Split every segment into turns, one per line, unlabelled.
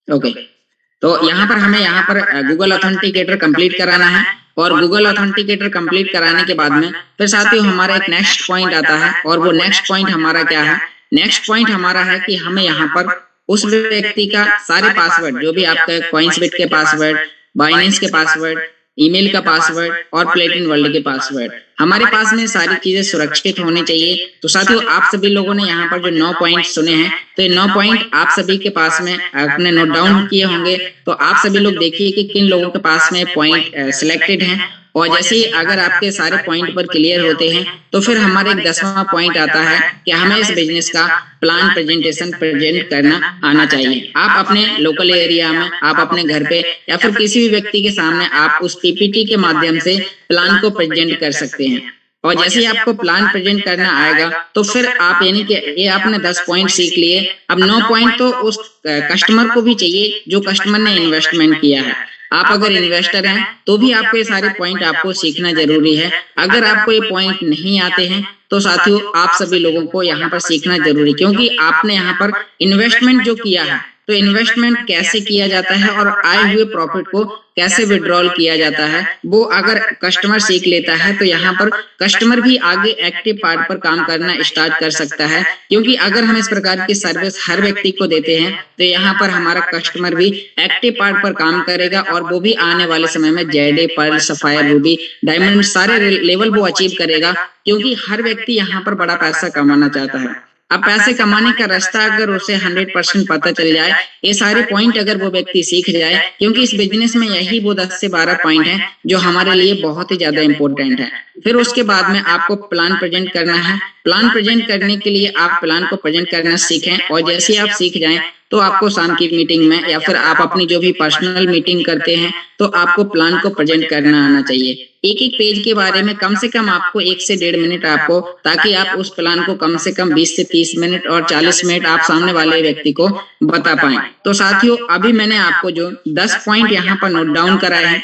Okay, तो यहाँ पर हमें गूगल ऑथेंटिकेटर कंप्लीट कराना है, और गूगल ऑथेंटिकेटर कंप्लीट कराने के बाद में फिर साथियों हमारा एक नेक्स्ट पॉइंट आता है, और वो नेक्स्ट पॉइंट हमारा क्या है? नेक्स्ट पॉइंट हमारा है कि हमें यहाँ पर उस व्यक्ति का सारे पासवर्ड, जो भी आपका कॉइन्सबिट के पासवर्ड, बाइनेंस के पासवर्ड, ईमेल का पासवर्ड और प्लेटिन वर्ल्ड के पासवर्ड, हमारे पास में सारी चीजें सुरक्षित होनी चाहिए। तो साथियों आप सभी लोगों ने यहाँ पर जो 9 पॉइंट सुने हैं, तो ये 9 पॉइंट आप सभी के पास में आपने नोट डाउन किए होंगे। तो आप सभी लोग देखिए कि किन लोगों के पास में पॉइंट सिलेक्टेड हैं, और जैसे ही अगर आपके सारे पॉइंट पर क्लियर होते हैं तो फिर हमारे एक 10वां पॉइंट आता है कि हमें इस बिजनेस का प्लान प्रेजेंटेशन प्रेजेंट करना आना चाहिए। आप अपने लोकल एरिया में, आप अपने घर पे या फिर किसी भी व्यक्ति के सामने आप उस पीपीटी के माध्यम से प्लान को प्रेजेंट कर सकते हैं। और जैसे ही आपको प्लान प्रेजेंट करना आएगा तो फिर आप, यानी कि ये आपने 10 पॉइंट सीख लिए, अब 9 पॉइंट तो उस कस्टमर को भी चाहिए जो कस्टमर ने इन्वेस्टमेंट किया है। आप अगर इन्वेस्टर हैं तो भी आपको ये सारे पॉइंट आपको सीखना जरूरी है। अगर आपको ये पॉइंट नहीं आते हैं तो साथियों आप सभी लोगों को यहाँ पर सीखना जरूरी, क्योंकि आपने यहाँ पर इन्वेस्टमेंट जो किया है, तो इन्वेस्टमेंट कैसे किया जाता है और आए हुए प्रॉफिट को कैसे विड्रॉल किया जाता है, वो अगर कस्टमर सीख लेता है तो यहाँ पर कस्टमर भी आगे एक्टिव पार्ट पर काम करना स्टार्ट कर सकता है। क्योंकि अगर हम इस प्रकार की सर्विस हर व्यक्ति को देते हैं तो यहाँ पर हमारा कस्टमर भी एक्टिव पार्ट पर काम करेगा, और वो भी आने वाले समय में जेडे, पर्ल, सफायर, रूबी, डायमंड सारे लेवल वो अचीव करेगा। क्योंकि हर व्यक्ति यहाँ पर बड़ा पैसा कमाना चाहता है। अब पैसे कमाने का रास्ता अगर उसे 100% पता चल जाए, ये सारे पॉइंट अगर वो व्यक्ति सीख जाए, क्योंकि इस बिजनेस में यही वो 10 से 12 पॉइंट हैं जो हमारे लिए बहुत ही ज्यादा इंपॉर्टेंट है। फिर उसके बाद में आपको प्लान प्रेजेंट करना है। प्लान प्रेजेंट करने के लिए आप प्लान को प्रेजेंट करना सीखें, और जैसे आप सीख जाएं तो आपको शाम की मीटिंग में या फिर आप अपनी जो भी पर्सनल मीटिंग करते हैं तो आपको प्लान को प्रेजेंट करना आना चाहिए। एक एक पेज के बारे में कम से कम आपको 1 से 1.5 मिनट आपको, ताकि आप उस प्लान को कम से कम 20 से 30 मिनट और 40 मिनट आप सामने वाले व्यक्ति को बता पाएं। तो साथियों अभी मैंने आपको जो 10 पॉइंट यहाँ पर नोट डाउन कराए हैं,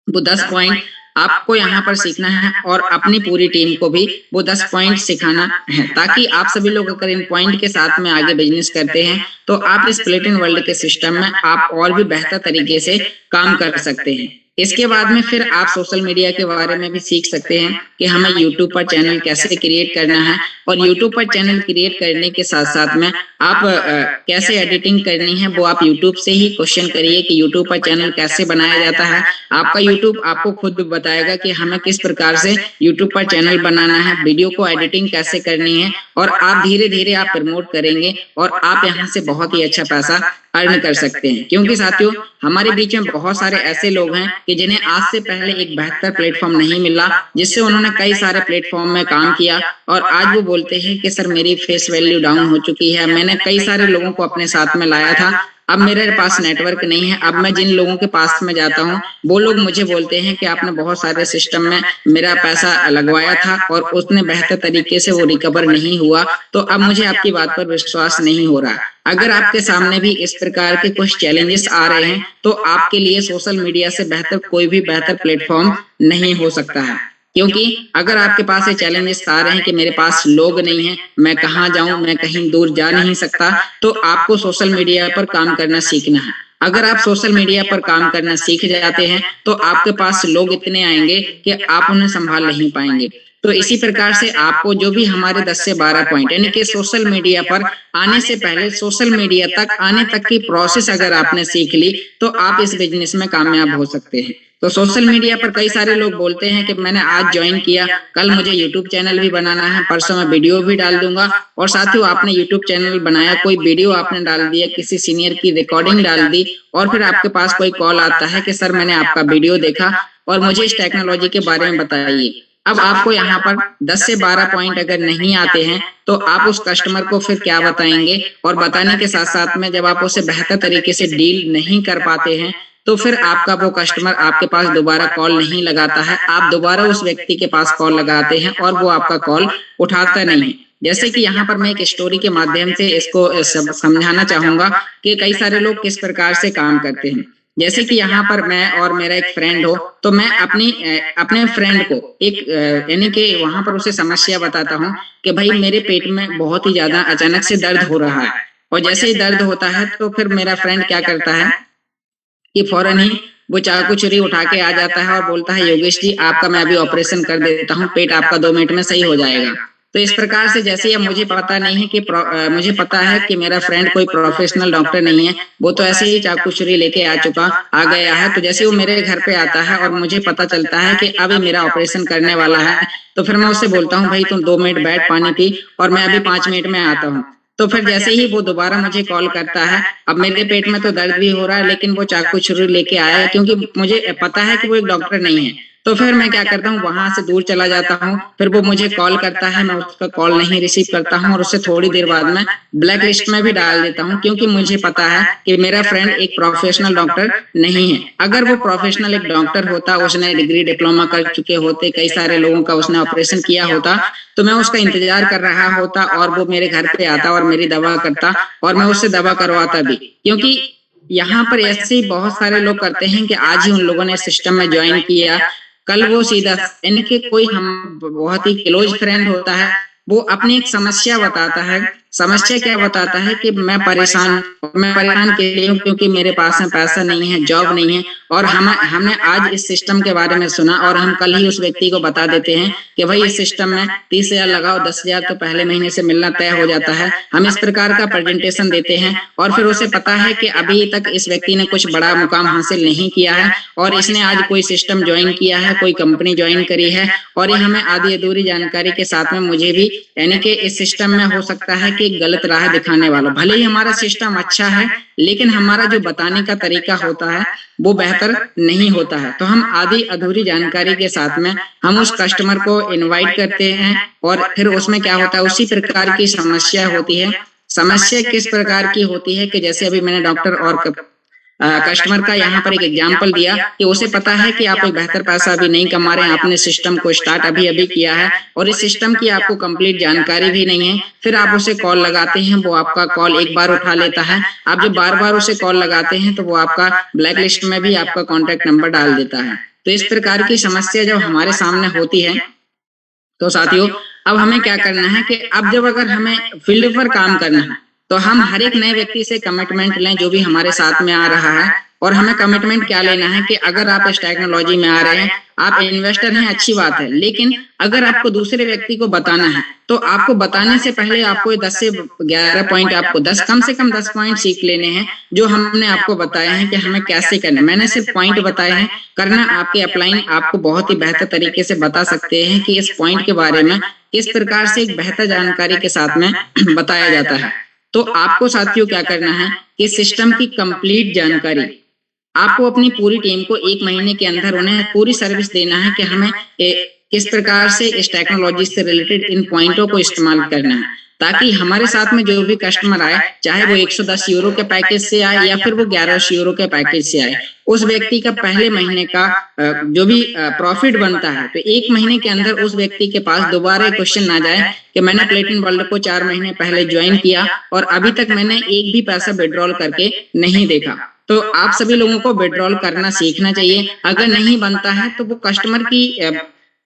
वो 10 पॉइंट आपको यहाँ पर सीखना है, और अपनी पूरी टीम को भी वो 10 पॉइंट सिखाना है, ताकि आप सभी लोग अगर इन पॉइंट के साथ में आगे बिजनेस करते हैं तो आप इस प्लेटिन वर्ल्ड के सिस्टम में आप और भी बेहतर तरीके से काम कर सकते हैं। इसके बाद में फिर आप सोशल मीडिया के बारे में भी सीख सकते हैं कि हमें यूट्यूब पर चैनल कैसे क्रिएट करना है, और यूट्यूब पर चैनल क्रिएट करने के साथ साथ में आप कैसे एडिटिंग करनी है वो आप यूट्यूब से ही क्वेश्चन करिए कि यूट्यूब पर चैनल कैसे बनाया जाता है। आपका यूट्यूब आपको खुद बताएगा कि हमें किस प्रकार से यूट्यूब पर चैनल बनाना है, वीडियो को एडिटिंग कैसे करनी है, और आप धीरे धीरे आप प्रमोट करेंगे और आप यहाँ से बहुत ही अच्छा पैसा अर्न कर सकते हैं। क्योंकि साथियों हमारे बीच में बहुत सारे ऐसे लोग हैं कि जिन्हें आज से पहले एक बेहतर प्लेटफॉर्म नहीं मिला, जिससे उन्होंने कई सारे प्लेटफॉर्म में काम किया, और आज वो बोलते हैं कि सर मेरी फेस वैल्यू डाउन हो चुकी है, मैंने कई सारे लोगों को अपने साथ में लाया था, अब मेरे पास नेटवर्क नहीं है। अब मैं जिन लोगों के पास में जाता हूँ वो लोग मुझे बोलते हैं कि आपने बहुत सारे सिस्टम में मेरा पैसा लगवाया था और उसने बेहतर तरीके से वो रिकवर नहीं हुआ, तो अब मुझे आपकी बात पर विश्वास नहीं हो रहा। अगर आपके सामने भी इस प्रकार के कुछ चैलेंजेस आ रहे हैं तो आपके लिए सोशल मीडिया से बेहतर कोई भी बेहतर प्लेटफॉर्म नहीं हो सकता है। क्योंकि अगर आपके पास ये चैलेंजेस आ रहे हैं कि मेरे पास लोग नहीं है, मैं कहाँ जाऊं, मैं कहीं दूर जा नहीं सकता, तो आपको सोशल मीडिया पर काम करना सीखना है। अगर आप सोशल मीडिया पर काम करना सीख जाते हैं तो आपके पास लोग इतने आएंगे कि आप उन्हें संभाल नहीं पाएंगे। तो इसी प्रकार से आपको जो भी हमारे 10 से 12 पॉइंट, यानी कि सोशल मीडिया पर आने से पहले सोशल मीडिया तक आने तक की प्रोसेस अगर आपने सीख ली तो आप इस बिजनेस में कामयाब हो सकते हैं। तो सोशल मीडिया पर कई सारे लोग बोलते हैं कि मैंने आज ज्वाइन किया, कल मुझे यूट्यूब चैनल भी बनाना है, परसों मैं वीडियो भी डाल दूंगा। और साथियों आपने यूट्यूब चैनल बनाया, कोई वीडियो आपने डाल दिया, किसी सीनियर की रिकॉर्डिंग डाल दी, और फिर आपके पास कोई कॉल आता है कि सर मैंने आपका वीडियो देखा और मुझे इस टेक्नोलॉजी के बारे में बताइए। अब आपको यहाँ पर 10 से 12 पॉइंट अगर नहीं आते हैं तो आप उस कस्टमर को फिर क्या बताएंगे, और बताने के साथ साथ में जब आप उसे बेहतर तरीके से डील नहीं कर पाते हैं तो फिर आपका वो कस्टमर आपके पास दोबारा कॉल नहीं लगाता है, आप दोबारा उस व्यक्ति के पास कॉल लगाते हैं और वो आपका कॉल उठाता नहीं है। जैसे कि यहाँ पर मैं एक स्टोरी के माध्यम से इसको समझाना चाहूंगा कि कई सारे लोग किस प्रकार से काम करते हैं। जैसे कि यहाँ पर मैं और मेरा एक फ्रेंड हो, तो मैं अपने फ्रेंड को एक यानी कि वहां पर उसे समस्या बताता हूँ कि भाई मेरे पेट में बहुत ही ज्यादा अचानक से दर्द हो रहा है, और जैसे ही दर्द होता है तो फिर मेरा फ्रेंड क्या करता है कि फौरन ही वो चाकू छुरी उठा के आ जाता है और बोलता है योगेश जी आपका मैं अभी ऑपरेशन कर देता हूँ, पेट आपका 2 मिनट में सही हो जाएगा। तो इस प्रकार से जैसे अब मुझे पता नहीं है कि मुझे पता है कि मेरा फ्रेंड कोई प्रोफेशनल डॉक्टर नहीं है, वो तो ऐसे ही चाकू छुरी लेके आ गया है। तो जैसे वो मेरे घर पे आता है और मुझे पता चलता है कि अब मेरा ऑपरेशन करने वाला है, तो फिर मैं उससे बोलता हूँ भाई तुम 2 मिनट बैठ पानी पी और मैं अभी 5 मिनट में आता हूँ। तो फिर जैसे ही वो दोबारा मुझे कॉल करता है, अब मेरे पेट में तो दर्द भी हो रहा है लेकिन वो चाकू छुरी लेके आया है क्योंकि मुझे पता है कि वो एक डॉक्टर नहीं है। तो फिर मैं क्या करता हूँ वहां से दूर चला जाता हूँ, फिर वो मुझे कॉल करता है, मैं उसका कॉल नहीं रिसीव करता हूँ और उससे थोड़ी देर बाद में ब्लैक लिस्ट में भी डाल देता हूँ क्योंकि मुझे पता है कि मेरा फ्रेंड एक प्रोफेशनल डॉक्टर नहीं है। अगर वो प्रोफेशनल एक डॉक्टर होता, उसने डिग्री डिप्लोमा कर चुके होते, कई सारे लोगों का उसने ऑपरेशन किया होता, तो मैं उसका इंतजार कर रहा होता और वो मेरे घर पे आता और मेरी दवा करता और मैं उससे दवा करवाता भी। क्योंकि यहाँ पर ऐसे ही बहुत सारे लोग करते हैं कि आज ही उन लोगों ने सिस्टम में ज्वाइन किया, कल वो सीधा इनके कोई हम बहुत ही क्लोज फ्रेंड होता है, वो अपनी एक समस्या बताता है। समस्या क्या बताता है कि मैं परेशान के लिए हूँ क्योंकि मेरे पास में पैसा नहीं है, जॉब नहीं है और हमने आज इस सिस्टम के बारे में सुना और हम कल ही उस व्यक्ति को बता देते हैं कि भाई इस सिस्टम में 30,000 लगाओ, 10,000 तो पहले महीने से मिलना तय हो जाता है। हम इस प्रकार का प्रेजेंटेशन देते हैं और फिर उसे पता है कि अभी तक इस व्यक्ति ने कुछ बड़ा मुकाम हासिल नहीं किया है और इसने आज कोई सिस्टम ज्वाइन किया है, कोई कंपनी ज्वाइन करी है और ये हमें आधी अधूरी जानकारी के साथ में मुझे भी, यानी कि इस सिस्टम में हो सकता है कि गलत राह दिखाने वाला, भले ही हमारा सिस्टम अच्छा है लेकिन हमारा जो बताने का तरीका होता है वो बेहतर नहीं होता है। तो हम आधी अधूरी जानकारी के साथ में हम उस कस्टमर को इनवाइट करते हैं और फिर उसमें क्या होता है, उसी प्रकार की समस्या होती है। समस्या किस प्रकार की होती है कि जैसे अभी मैंने डॉक्टर और कस्टमर का यहाँ पर एक एग्जाम्पल दिया कि उसे पता है कि आप एक बेहतर पैसा अभी नहीं कमा रहे हैं, आपने सिस्टम को स्टार्ट अभी किया है और इस सिस्टम की आपको कंप्लीट जानकारी भी नहीं है। फिर आप उसे कॉल लगाते हैं, वो आपका कॉल एक बार उठा लेता है, आप जब बार बार उसे कॉल लगाते हैं तो वो आपका ब्लैक लिस्ट में भी आपका कॉन्टेक्ट नंबर डाल देता है। तो इस प्रकार की समस्या जब हमारे सामने होती है तो साथियों अब हमें क्या करना है कि अब जब अगर हमें फील्ड पर काम करना है तो हम हर एक नए व्यक्ति से कमिटमेंट लें जो भी हमारे साथ में आ रहा है। और हमें कमिटमेंट क्या लेना है कि अगर आप इस टेक्नोलॉजी में आ रहे हैं, आप इन्वेस्टर हैं, अच्छी बात है, लेकिन अगर आपको दूसरे व्यक्ति को बताना है तो आपको बताने से पहले आपको 10 से 11 पॉइंट, आपको 10 कम से कम 10 पॉइंट सीख लेने हैं जो हमने आपको बताए हैं कि हमें कैसे करना है। मैंने सिर्फ पॉइंट बताए हैं, करना आपके अपलाइन आपको बहुत ही बेहतर तरीके से बता सकते हैं कि इस पॉइंट के बारे में किस प्रकार से एक बेहतर जानकारी के साथ में बताया जाता है। तो आपको साथियों क्या करना है कि सिस्टम की कंप्लीट जानकारी आपको अपनी पूरी टीम को 1 महीने के अंदर उन्हें पूरी सर्विस देना है कि हमें किस प्रकार से इस टेक्नोलॉजी से रिलेटेड इन पॉइंटों को इस्तेमाल करना है, ताकि हमारे साथ में जो भी कस्टमर आए, चाहे वो 110 यूरो के पैकेज से आए या फिर वो 1100 यूरो के पैकेज से आए, उस व्यक्ति का पहले महीने का जो भी प्रॉफिट बनता है तो 1 महीने के अंदर उस व्यक्ति के पास दोबारा क्वेश्चन ना जाए कि मैंने प्लेटिन वर्ल्ड को 4 महीने पहले ज्वाइन किया और अभी तक मैंने एक भी पैसा विड्रॉल करके नहीं देखा। तो आप सभी लोगों को विड्रॉल करना सीखना चाहिए। अगर नहीं बनता है तो वो कस्टमर की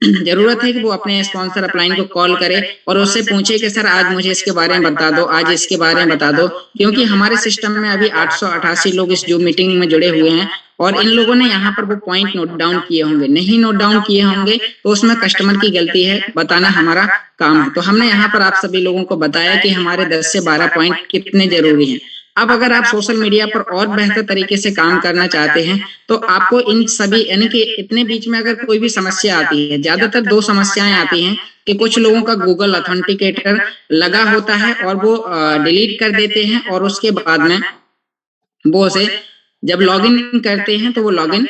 जरूरत है कि वो अपने स्पॉन्सर अपलाइन को कॉल करे और उससे पूछे कि सर आज मुझे इसके बारे में बता दो, आज इसके बारे में बता दो, क्योंकि हमारे सिस्टम में अभी 888 लोग इस जो मीटिंग में जुड़े हुए हैं और इन लोगों ने यहाँ पर वो पॉइंट नोट डाउन किए होंगे, नहीं नोट डाउन किए होंगे तो उसमें कस्टमर की गलती है, बताना हमारा काम है। तो हमने यहाँ पर आप सभी लोगों को बताया कि हमारे 10 से 12 पॉइंट कितने जरूरी हैं। अब अगर आप सोशल मीडिया पर और बेहतर तरीके से काम करना चाहते हैं तो आपको इन सभी, यानी कि इतने बीच में अगर कोई भी समस्या आती है, ज्यादातर 2 समस्याएं आती हैं कि कुछ लोगों का गूगल ऑथेंटिकेटर लगा होता है और वो डिलीट कर देते हैं और उसके बाद में वो उसे जब लॉगिन करते हैं तो वो लॉगिन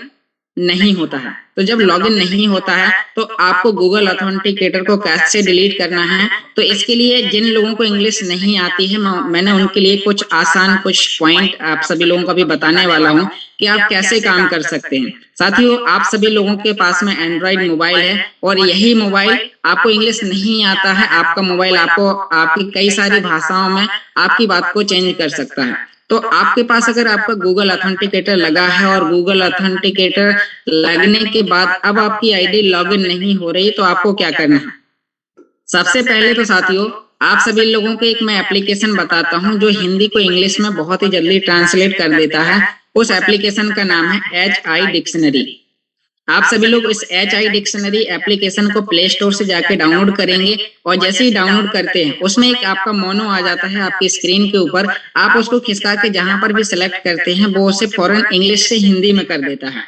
नहीं होता है। तो जब लॉगिन नहीं होता है तो आपको गूगल ऑथेंटिकेटर को कैसे डिलीट करना है, तो इसके लिए जिन लोगों को इंग्लिश नहीं आती है मैंने उनके लिए कुछ आसान कुछ पॉइंट आप सभी लोगों को भी बताने वाला हूं कि आप कैसे काम कर सकते हैं। साथियों आप सभी लोगों के पास में एंड्रॉइड मोबाइल है और यही मोबाइल आपको इंग्लिश नहीं आता है, आपका मोबाइल आपको आपकी कई सारी भाषाओं में आपकी बात को चेंज कर सकता है। तो आपके पास अगर आपका गूगल ऑथेंटिकेटर लगा है और गूगल ऑथेंटिकेटर लगने के बाद अब आपकी आईडी लॉगिन नहीं हो रही तो आपको क्या करना है। सबसे पहले तो साथियों आप सभी लोगों को एक मैं एप्लीकेशन बताता हूं जो हिंदी को इंग्लिश में बहुत ही जल्दी ट्रांसलेट कर देता है। उस एप्लीकेशन का नाम है HI डिक्शनरी। आप सभी लोग इस HI डिक्शनरी एप्लीकेशन को प्ले स्टोर से जाके डाउनलोड करेंगे और जैसे ही डाउनलोड करते हैं उसमें एक आपका मोनो आ जाता है आपकी स्क्रीन के ऊपर। आप उसको खिसका के जहां पर भी सिलेक्ट करते हैं वो उसे फौरन इंग्लिश से हिंदी में कर देता है।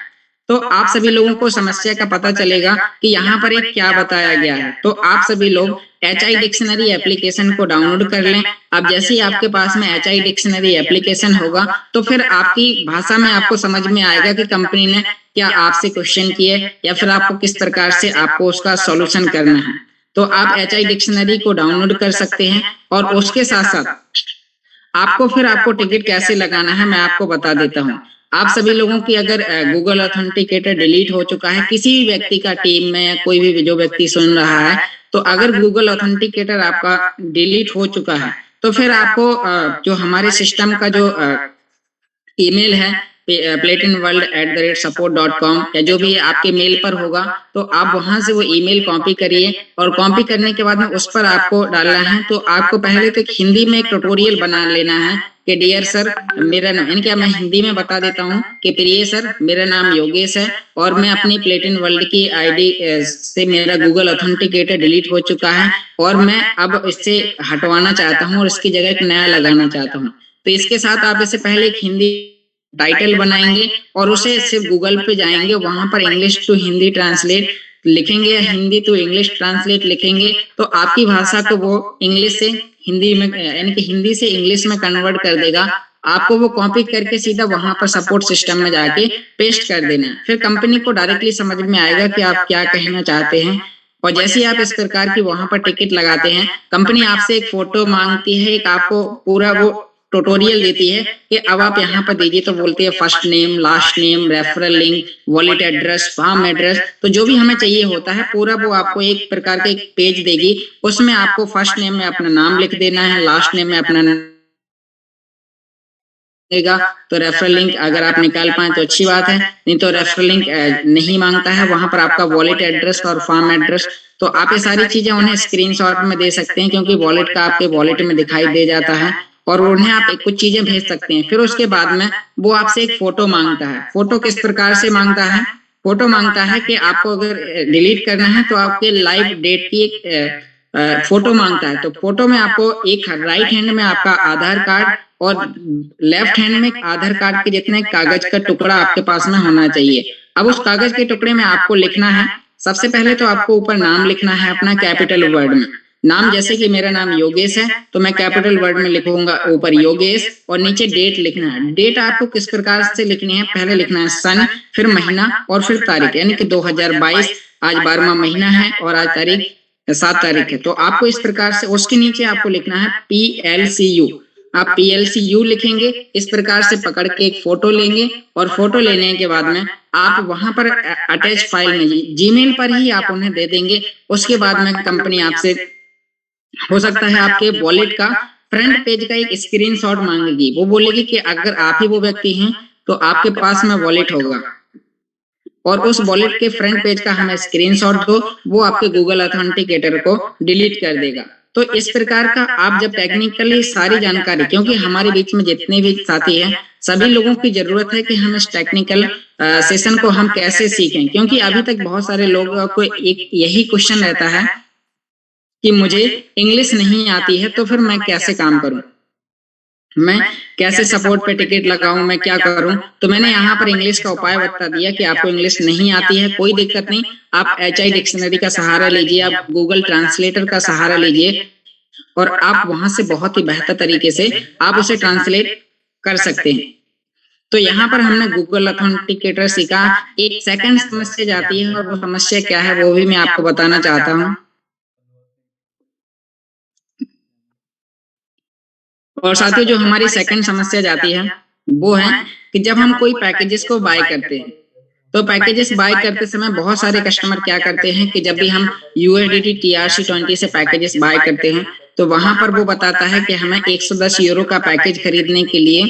तो आप सभी लोगों को समस्या का पता चलेगा कि यहाँ पर एक क्या बताया गया है। तो आप सभी लोग HI डिक्शनरी एप्लीकेशन को डाउनलोड कर लें। अब जैसे ही आपके पास में HI डिक्शनरी एप्लीकेशन होगा तो फिर आपकी भाषा में आपको समझ में आएगा कि कंपनी ने क्या आपसे क्वेश्चन किए या फिर आपको किस प्रकार से आपको उसका सॉल्यूशन करना है। तो आप HI डिक्शनरी को डाउनलोड कर सकते हैं और उसके साथ साथ आपको टिकट कैसे लगाना है मैं आपको बता देता हूँ। आप सभी लोगों की अगर गूगल ऑथेंटिकेटर डिलीट हो चुका है किसी भी व्यक्ति का टीम में या कोई भी जो व्यक्ति सुन रहा है, तो अगर गूगल ऑथेंटिकेटर आपका डिलीट हो चुका है तो फिर आपको जो हमारे सिस्टम का जो ईमेल है platinworld@support.com या जो भी आपके मेल पर होगा तो आप वहां से वो ईमेल कॉपी करिए और कॉपी करने के बाद में उस पर आपको डालना है। तो आपको पहले तो हिंदी में एक ट्यूटोरियल बना लेना है कि डियर सर मेरा नाम, यानी कि मैं हिंदी में बता देता हूँ कि प्रिय सर मेरा नाम योगेश है और मैं अपनी प्लेटिन वर्ल्ड की आईडी से मेरा गूगल ऑथेंटिकेटर डिलीट हो चुका है और मैं अब इससे हटवाना चाहता हूँ और इसकी जगह एक नया लगाना चाहता हूँ। तो इसके साथ आप इससे पहले एक हिंदी टाइटल बनाएंगे और उसे सिर्फ गूगल पे जाएंगे, वहां पर इंग्लिश टू हिंदी ट्रांसलेट लिखेंगे या हिंदी टू इंग्लिश ट्रांसलेट लिखेंगे तो आपकी भाषा को वो इंग्लिश से हिंदी में यानी कि हिंदी से इंग्लिश में कन्वर्ट कर देगा। आपको वो कॉपी करके सीधा वहां पर सपोर्ट सिस्टम में जाके पेस्ट कर देना है। फिर कंपनी को डायरेक्टली समझ में आएगा कि आप क्या कहना चाहते हैं और जैसे ही आप इस प्रकार की वहां पर टिकट लगाते हैं कंपनी आपसे एक फोटो मांगती है, एक आपको पूरा वो ट्यूटोरियल देती है कि अब आप यहाँ पर दीजिए। तो बोलते हैं first name, last name, referral link, wallet address, form address, तो जो भी हमें चाहिए होता है पूरा वो आपको एक प्रकार का एक पेज देगी। उसमें आपको फर्स्ट नेम में अपना नाम लिख देना है, लास्ट नेम में अपना तो रेफरल लिंक अगर आप निकाल पाए तो अच्छी बात है, नहीं तो रेफरल लिंक नहीं मांगता है। वहां पर आपका वॉलेट एड्रेस और फार्म एड्रेस, तो आप ये सारी चीजें उन्हें स्क्रीनशॉट में दे सकते हैं क्योंकि वॉलेट का आपके वॉलेट में दिखाई दे जाता है और उन्हें आप कुछ चीजें भेज सकते हैं। फिर उसके बाद में वो आपसे एक फोटो मांगता है। फोटो किस प्रकार से मांगता है? फोटो मांगता है कि आपको अगर डिलीट करना है तो आपके लाइव डेट की एक फोटो मांगता है। तो फोटो में आपको एक राइट हैंड में आपका आधार कार्ड और लेफ्ट हैंड में आधार कार्ड के जितने कागज का टुकड़ा आपके पास में होना चाहिए। अब उस कागज के टुकड़े में आपको लिखना है, सबसे पहले तो आपको ऊपर नाम लिखना है अपना कैपिटल वर्ड में। नाम जैसे कि मेरा नाम योगेश है तो मैं कैपिटल वर्ड में लिखूंगा ऊपर योगेश और नीचे डेट लिखना है। डेट आपको किस प्रकार से लिखनी है? पहले लिखना है सन, फिर महीना और फिर तारीख, यानी कि 2022 आज 12वां महीना है और आज तारीख 7 तारीख है। तो आपको इस प्रकार से उसके नीचे आपको लिखना है PLCU। आप PLCU लिखेंगे, इस प्रकार से पकड़ के एक फोटो लेंगे और फोटो लेने के बाद में आप वहां पर अटैच फाइल में जीमेल पर ही आप उन्हें दे देंगे। उसके बाद में कंपनी आपसे हो सकता है आपके वॉलेट का फ्रंट पेज का एक स्क्रीनशॉट मांगेगी। वो बोलेगी कि अगर आप ही वो व्यक्ति हैं तो आपके पास में वॉलेट होगा और उस वॉलेट के फ्रंट पेज का हमें स्क्रीनशॉट दो, वो आपके गूगल ऑथेंटिकेटर को डिलीट कर देगा। तो इस प्रकार का आप जब टेक्निकली सारी जानकारी, क्योंकि हमारे बीच में जितने भी साथी हैं सभी लोगों की जरूरत है कि हम इस टेक्निकल सेशन को हम कैसे सीखें, क्योंकि अभी तक बहुत सारे लोगों को एक यही क्वेश्चन रहता है कि मुझे इंग्लिश नहीं आती है तो फिर मैं कैसे काम करूं, मैं कैसे सपोर्ट पे टिकट लगाऊं, मैं क्या करूं। तो मैंने यहाँ पर इंग्लिश का उपाय बता दिया कि आपको इंग्लिश नहीं आती है, कोई दिक्कत नहीं, आप HI डिक्शनरी का सहारा लीजिए, आप गूगल ट्रांसलेटर का सहारा लीजिए और आप वहां से बहुत ही बेहतर तरीके से आप उसे ट्रांसलेट कर सकते हैं। तो यहाँ पर हमने गूगल ऑथेंटिकेटर सीखा। एक सेकंड समस्या जाती है और वो समस्या क्या है वो भी मैं आपको बताना चाहता हूँ। और साथियों जो हमारी सेकंड समस्या जाती है वो है कि जब हम कोई पैकेजेस को बाय करते हैं तो पैकेजेस बाय करते समय बहुत सारे कस्टमर क्या करते हैं कि जब भी हम USDT TRC20 से पैकेजेस बाय करते हैं तो वहां पर वो बताता है कि हमें 110 यूरो का पैकेज खरीदने के लिए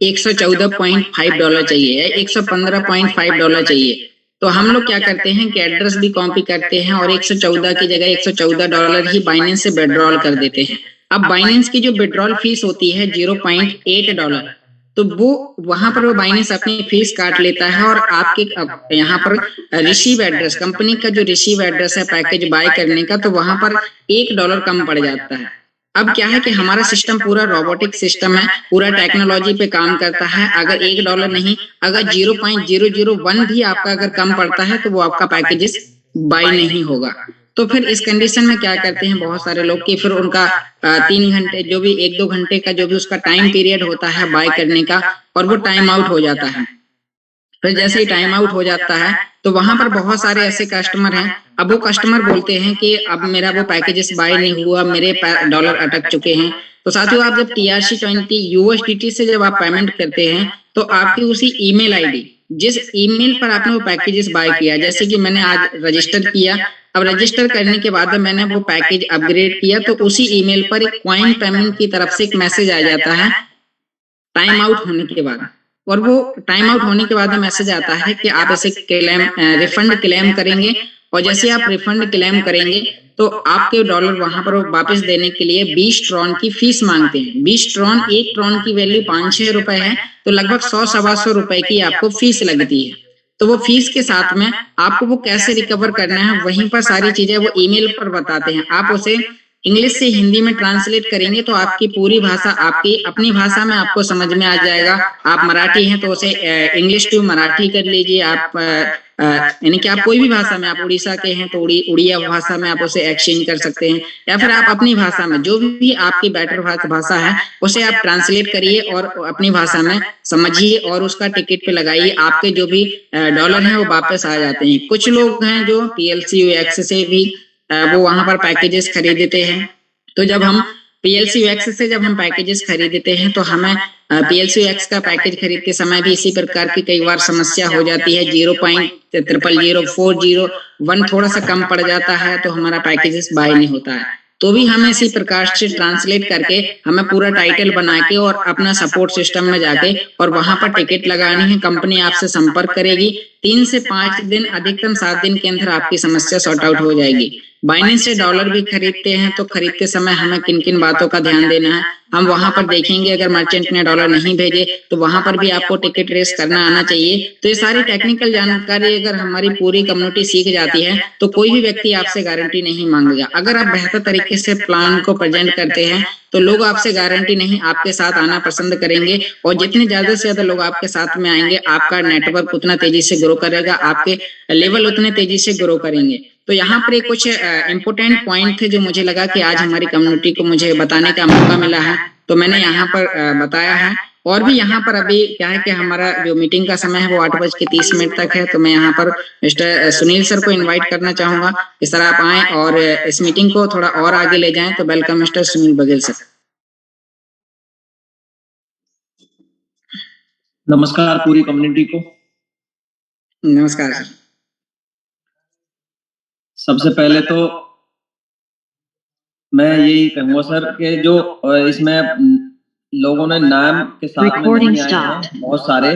$114.5 चाहिए या $115.5 चाहिए। तो हम लोग क्या करते हैं कि एड्रेस भी कॉपी करते हैं और 114 की जगह $114 ही बाइनेंस से विड्रॉल कर देते हैं। अब बाइनेंस की जो विड्रॉल फीस होती है $0.8, तो वो वहां पर वो बाइनेंस अपनी फीस काट लेता है और आपके यहाँ पर रिसीव एड्रेस, कंपनी का जो रिसीव एड्रेस है पैकेज बाय करने का, तो वहां पर $1 कम पड़ जाता है। अब क्या है कि हमारा सिस्टम पूरा रोबोटिक सिस्टम है, पूरा टेक्नोलॉजी पे काम करता है। अगर $1 नहीं, अगर 0.001 भी आपका अगर कम पड़ता है तो वो आपका पैकेजेस बाय नहीं होगा। तो फिर इस कंडीशन में क्या करते हैं बहुत सारे लोग कि फिर उनका 3 घंटे जो भी 1-2 घंटे का जो भी उसका टाइम पीरियड होता है बाय करने का, और वो टाइम आउट हो जाता है। फिर जैसे ही टाइम आउट हो जाता है तो वहां पर बहुत सारे ऐसे कस्टमर हैं, अब वो कस्टमर बोलते हैं कि अब मेरा वो पैकेजेस बाय नहीं हुआ, मेरे डॉलर अटक चुके हैं। तो साथियों, आप जब TRC20 USDT से जब आप पेमेंट करते हैं तो आपकी उसी ईमेल आईडी, जिस ईमेल पर आपने वो पैकेजेस बाय किया, जैसे कि मैंने आज रजिस्टर किया, अब रजिस्टर करने के बाद मैंने वो पैकेज अपग्रेड किया, तो उसी ईमेल पर एक क्वाइन पेमेंट की तरफ से एक मैसेज आ जाता है टाइम आउट होने के बाद। और वो टाइम आउट होने के बाद मैसेज आता है कि आप ऐसे क्लेम रिफंड क्लेम करेंगे, और जैसे आप रिफंड क्लेम करेंगे तो आपके डॉलर वहां पर वापस देने के लिए 20 ट्रॉन की फीस मांगते हैं। 20 ट्रॉन, एक ट्रॉन की वैल्यू 5-6 रुपए है, तो लगभग 100-125 की आपको फीस लगती है। तो वो फीस के साथ में आपको वो कैसे रिकवर करना है वहीं पर सारी चीजें वो ईमेल पर बताते हैं। आप उसे इंग्लिश से हिंदी में ट्रांसलेट करेंगे तो आपकी पूरी भाषा आपकी अपनी भाषा में आपको समझ में आ जाएगा। आप मराठी हैं तो उसे इंग्लिश टू मराठी कर लीजिए। आप यानी कि आप कोई भी भाषा में, आप उड़ीसा के हैं तो उड़िया भाषा में आप उसे एक्सचेंज कर सकते हैं, या फिर आप अपनी भाषा में जो भी आपकी बेटर भाषा है उसे आप ट्रांसलेट करिए और अपनी भाषा में समझिए और उसका टिकट पे लगाइए। आपके जो भी डॉलर हैं वो वापस आ जाते हैं। कुछ लोग हैं जो PLCUX से भी वो वहां पर पैकेजेस खरीदते हैं। तो जब हम PLCUX से जब हम पैकेजेस खरीदते हैं तो हमें PLCUX का पैकेज खरीदते समय भी इसी प्रकार की कई बार समस्या हो जाती है। 0.0000401 थोड़ा सा कम पड़ जाता है तो हमारा पैकेजेस बाय नहीं होता है। तो भी हमें इसी प्रकार से ट्रांसलेट करके हमें पूरा टाइटल बना के और अपना सपोर्ट सिस्टम में जाके और वहां पर टिकट लगानी है। कंपनी आपसे संपर्क करेगी, 3 से 5 दिन, अधिकतम 7 दिन के अंदर आपकी समस्या सॉर्ट आउट हो जाएगी। बाइनेंस से डॉलर भी खरीदते हैं तो खरीदते समय हमें किन किन बातों का ध्यान देना है हम वहां पर देखेंगे। अगर मर्चेंट ने डॉलर नहीं भेजे तो वहां पर भी आपको टिकट रेस करना आना चाहिए। तो ये सारी टेक्निकल जानकारी अगर हमारी पूरी कम्युनिटी सीख जाती है तो कोई भी व्यक्ति आपसे गारंटी नहीं मांगेगा। अगर आप बेहतर तरीके से प्लान को प्रेजेंट करते हैं तो लोग आपसे गारंटी नहीं, आपके साथ आना पसंद करेंगे, और जितने ज्यादा से ज्यादा लोग आपके साथ में आएंगे आपका नेटवर्क उतना तेजी से ग्रो करेगा, आपके लेवल उतने तेजी से ग्रो करेंगे। तो यहाँ पर कुछ इम्पोर्टेंट पॉइंट थे जो मुझे लगा कि आज हमारी कम्युनिटी को मुझे बताने का मौका मिला है, तो मैंने यहाँ पर बताया है। और भी यहाँ पर अभी क्या है कि हमारा जो मीटिंग का समय है वो 8:30 तक है, तो मैं यहाँ पर मिस्टर सुनील सर को इनवाइट करना चाहूंगा कि सर आप आए और इस मीटिंग को थोड़ा और आगे ले जाएं। तो welcome mister Sunil Baghel sir.
नमस्कार पूरी कम्युनिटी को।
नमस्कार सर।
सबसे पहले तो मैं यही कहूंगा सर कि जो इसमें लोगों ने नाम के साथ में नहीं आए हैं बहुत सारे,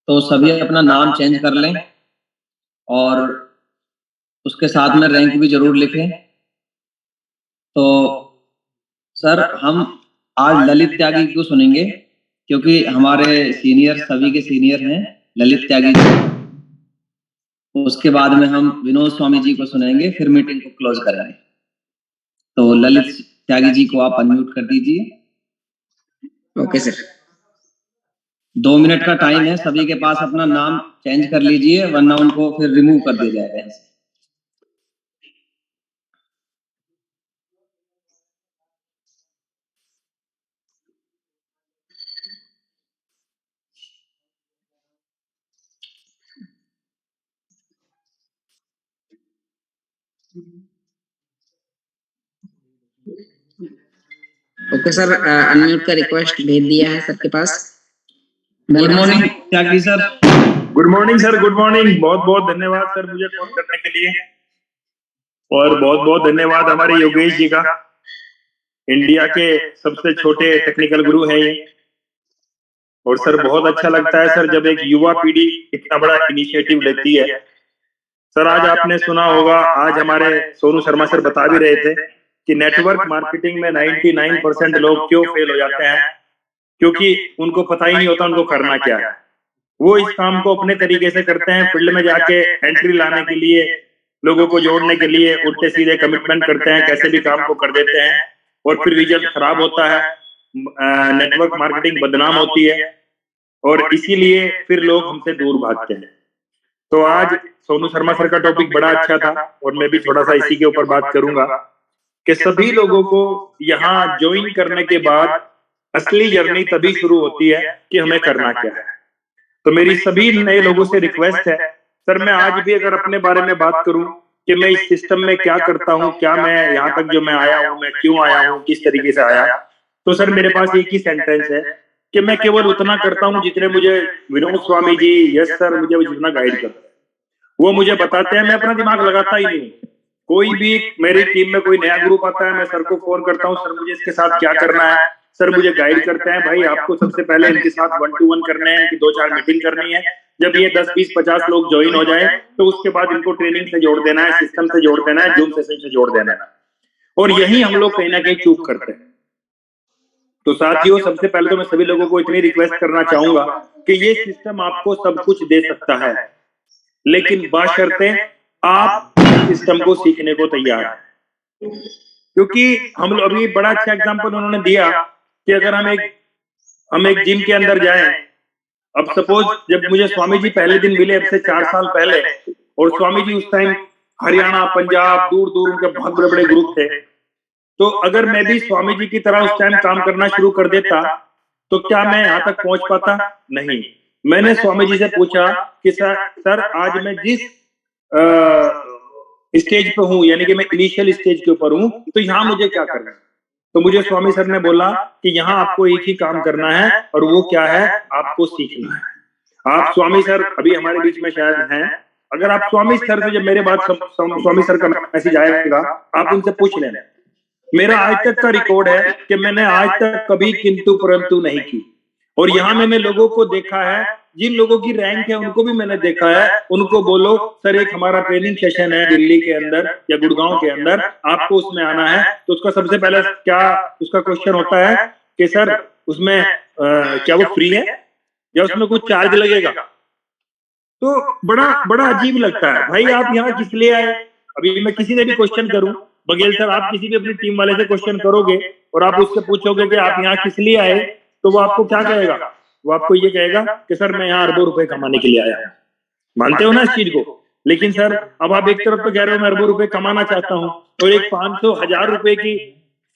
तो सभी अपना नाम चेंज कर लें और उसके साथ में रैंक भी जरूर लिखें। तो सर हम आज ललित त्यागी को सुनेंगे क्योंकि हमारे सीनियर, सभी के सीनियर हैं ललित त्यागी जी। उसके बाद में हम विनोद स्वामी जी को सुनेंगे, फिर मीटिंग को क्लोज करेंगे। तो ललित त्यागी जी को आप अनम्यूट कर दीजिए।
Okay sir.
2 मिनट का टाइम है, सभी के पास अपना नाम चेंज कर लीजिए वरना उनको फिर रिमूव कर दिया जाएगा।
ओके सर, अनम्यूट का रिक्वेस्ट भेज दिया है सर के पास।
Good morning Tyagi sir.
Good morning sir, good morning. बहुत बहुत धन्यवाद सर मुझे फोन करने के लिए, और बहुत बहुत धन्यवाद हमारे योगेश जी का। इंडिया के सबसे छोटे टेक्निकल गुरु हैं ये, और सर बहुत अच्छा लगता है सर जब एक युवा पीढ़ी इतना बड़ा इनिशिएटिव लेती है। सर आज आपने सुना होगा, आज हमारे सोनू शर्मा सर बता भी रहे थे कि नेटवर्क मार्केटिंग में 99% लोग क्यों फेल हो जाते हैं, क्योंकि उनको पता ही नहीं होता उनको करना क्या है। वो इस काम को अपने तरीके से करते हैं, फील्ड में जाके एंट्री लाने के लिए, लोगों को जोड़ने के लिए उल्टे सीधे कमिटमेंट करते हैं, कैसे भी काम को कर देते हैं और फिर रिजल्ट खराब होता है, नेटवर्क मार्केटिंग बदनाम होती है और इसीलिए फिर लोग हमसे दूर भागते हैं। तो आज सोनू शर्मा सर का टॉपिक बड़ा अच्छा था और मैं भी थोड़ा सा इसी के ऊपर बात करूंगा कि सभी लोगों को यहाँ ज्वाइन करने के बाद असली जर्नी तभी शुरू होती है कि हमें करना क्या है। तो मेरी सभी नए लोगों से रिक्वेस्ट है सर, मैं आज भी अगर अपने बारे में बात करूं कि मैं इस सिस्टम में क्या करता हूं, क्या मैं यहाँ तक जो मैं आया हूं, मैं क्यों आया हूं, किस तरीके से आया, तो सर मेरे पास एक ही सेंटेंस है कि मैं केवल उतना करता हूं जितने मुझे विनोद स्वामी जी, यस सर, मुझे जितना गाइड करते हैं वो मुझे बताते हैं। मैं अपना दिमाग लगाता ही नहीं। कोई भी मेरी टीम में कोई नया ग्रुप आता है, मैं सर को फोन करता हूँ, सर मुझे इसके साथ क्या करना है, सर मुझे गाइड करते हैं, भाई आपको सबसे पहले इनके साथ 1-to-1 करने हैं, इनकी 2-4 मीटिंग करनी है। जब ये 10, 20, 50 लोग ज्वाइन हो जाए तो उसके बाद इनको ट्रेनिंग से जोड़ देना है, सिस्टम से जोड़ देना है, जूम सेशन से जोड़ देना है। और यही हम लोग कहीं ना कहीं चूक करते हैं। तो साथियों, सबसे पहले तो मैं सभी लोगों को इतनी रिक्वेस्ट करना चाहूंगा कि ये सिस्टम आपको सब कुछ दे सकता है, लेकिन बशर्ते आप सिस्टम को सीखने को तैयार हैं। क्योंकि हम लोग अभी बड़ा अच्छा एग्जांपल उन्होंने दिया कि अगर हम एक जिम के अंदर जाएं, अब सपोज जब मुझे स्वामी जी पहले दिन मिले अब से 4 साल पहले, और स्वामी जी उस टाइम हरियाणा, पंजाब, दूर दूर उनके बहुत बड़े बड़े ग्रुप थे, तो अगर मैं भी स्वामी जी की तरह उस टाइम काम करना शुरू कर देता तो क्या मैं यहाँ तक पहुंच पाता? नहीं। मैंने स्वामी जी से पूछा कि सर आज मैं जिस स्टेज पे हूँ, यानी कि मैं इनिशियल स्टेज के ऊपर हूँ, तो यहाँ मुझे क्या करना है? तो मुझे स्वामी सर ने बोला कि यहाँ आपको एक ही काम करना है और वो क्या है, आपको सीखना है। आप स्वामी सर अभी हमारे बीच में शायद हैं, अगर आप स्वामी सर से जब मेरे बाद स्वामी सर का मैसेज आएगा आप उनसे पूछ लेना। मेरा आज तक का रिकॉर्ड है कि मैंने आज तक कभी किंतु परंतु नहीं की, और यहाँ मैंने लोगों को देखा है, जिन लोगों की रैंक है उनको भी मैंने देखा है। उनको बोलो सर एक हमारा ट्रेनिंग सेशन है दिल्ली के अंदर या गुड़गांव के अंदर, आपको उसमें आना है, तो उसका सबसे पहले क्या उसका क्वेश्चन होता है कि सर उसमें क्या वो फ्री है या उसमें कुछ चार्ज लगेगा? तो बड़ा बड़ा अजीब लगता है, भाई आप यहाँ किस लिए आए? अभी मैं किसी से भी क्वेश्चन करूं, बघेल सर आप किसी भी अपनी टीम वाले से क्वेश्चन करोगे और आप उससे पूछोगे कि आप यहाँ किस लिए आए, तो वो आपको क्या कहेगा? वो आपको ये कहेगा कि सर मैं यहाँ अरबों रुपए कमाने के लिए आया हूँ। मानते हो ना इस चीज को? लेकिन सर अब आप एक तरफ तो कह रहे हो मैं अरबों रुपए कमाना चाहता हूँ, और एक 500,000 रुपए की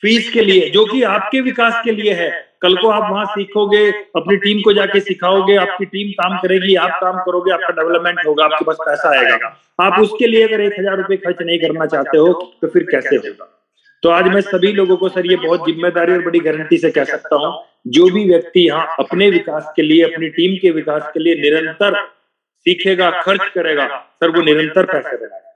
फीस के लिए जो कि आपके विकास के लिए है, कल को आप वहां सीखोगे, अपनी टीम को जाके सिखाओगे, आपकी टीम काम करेगी, आप काम करोगे, आपका डेवलपमेंट होगा, आपके पास पैसा आएगा। आप उसके लिए अगर 1,000 रुपए खर्च नहीं करना चाहते हो तो फिर कैसे होगा? तो आज मैं सभी लोगों को सर ये बहुत जिम्मेदारी और बड़ी गारंटी से कह सकता हूँ, जो भी व्यक्ति यहाँ अपने विकास के लिए, अपनी टीम के विकास के लिए निरंतर सीखेगा, खर्च करेगा, सर वो निरंतर पैसे देगा।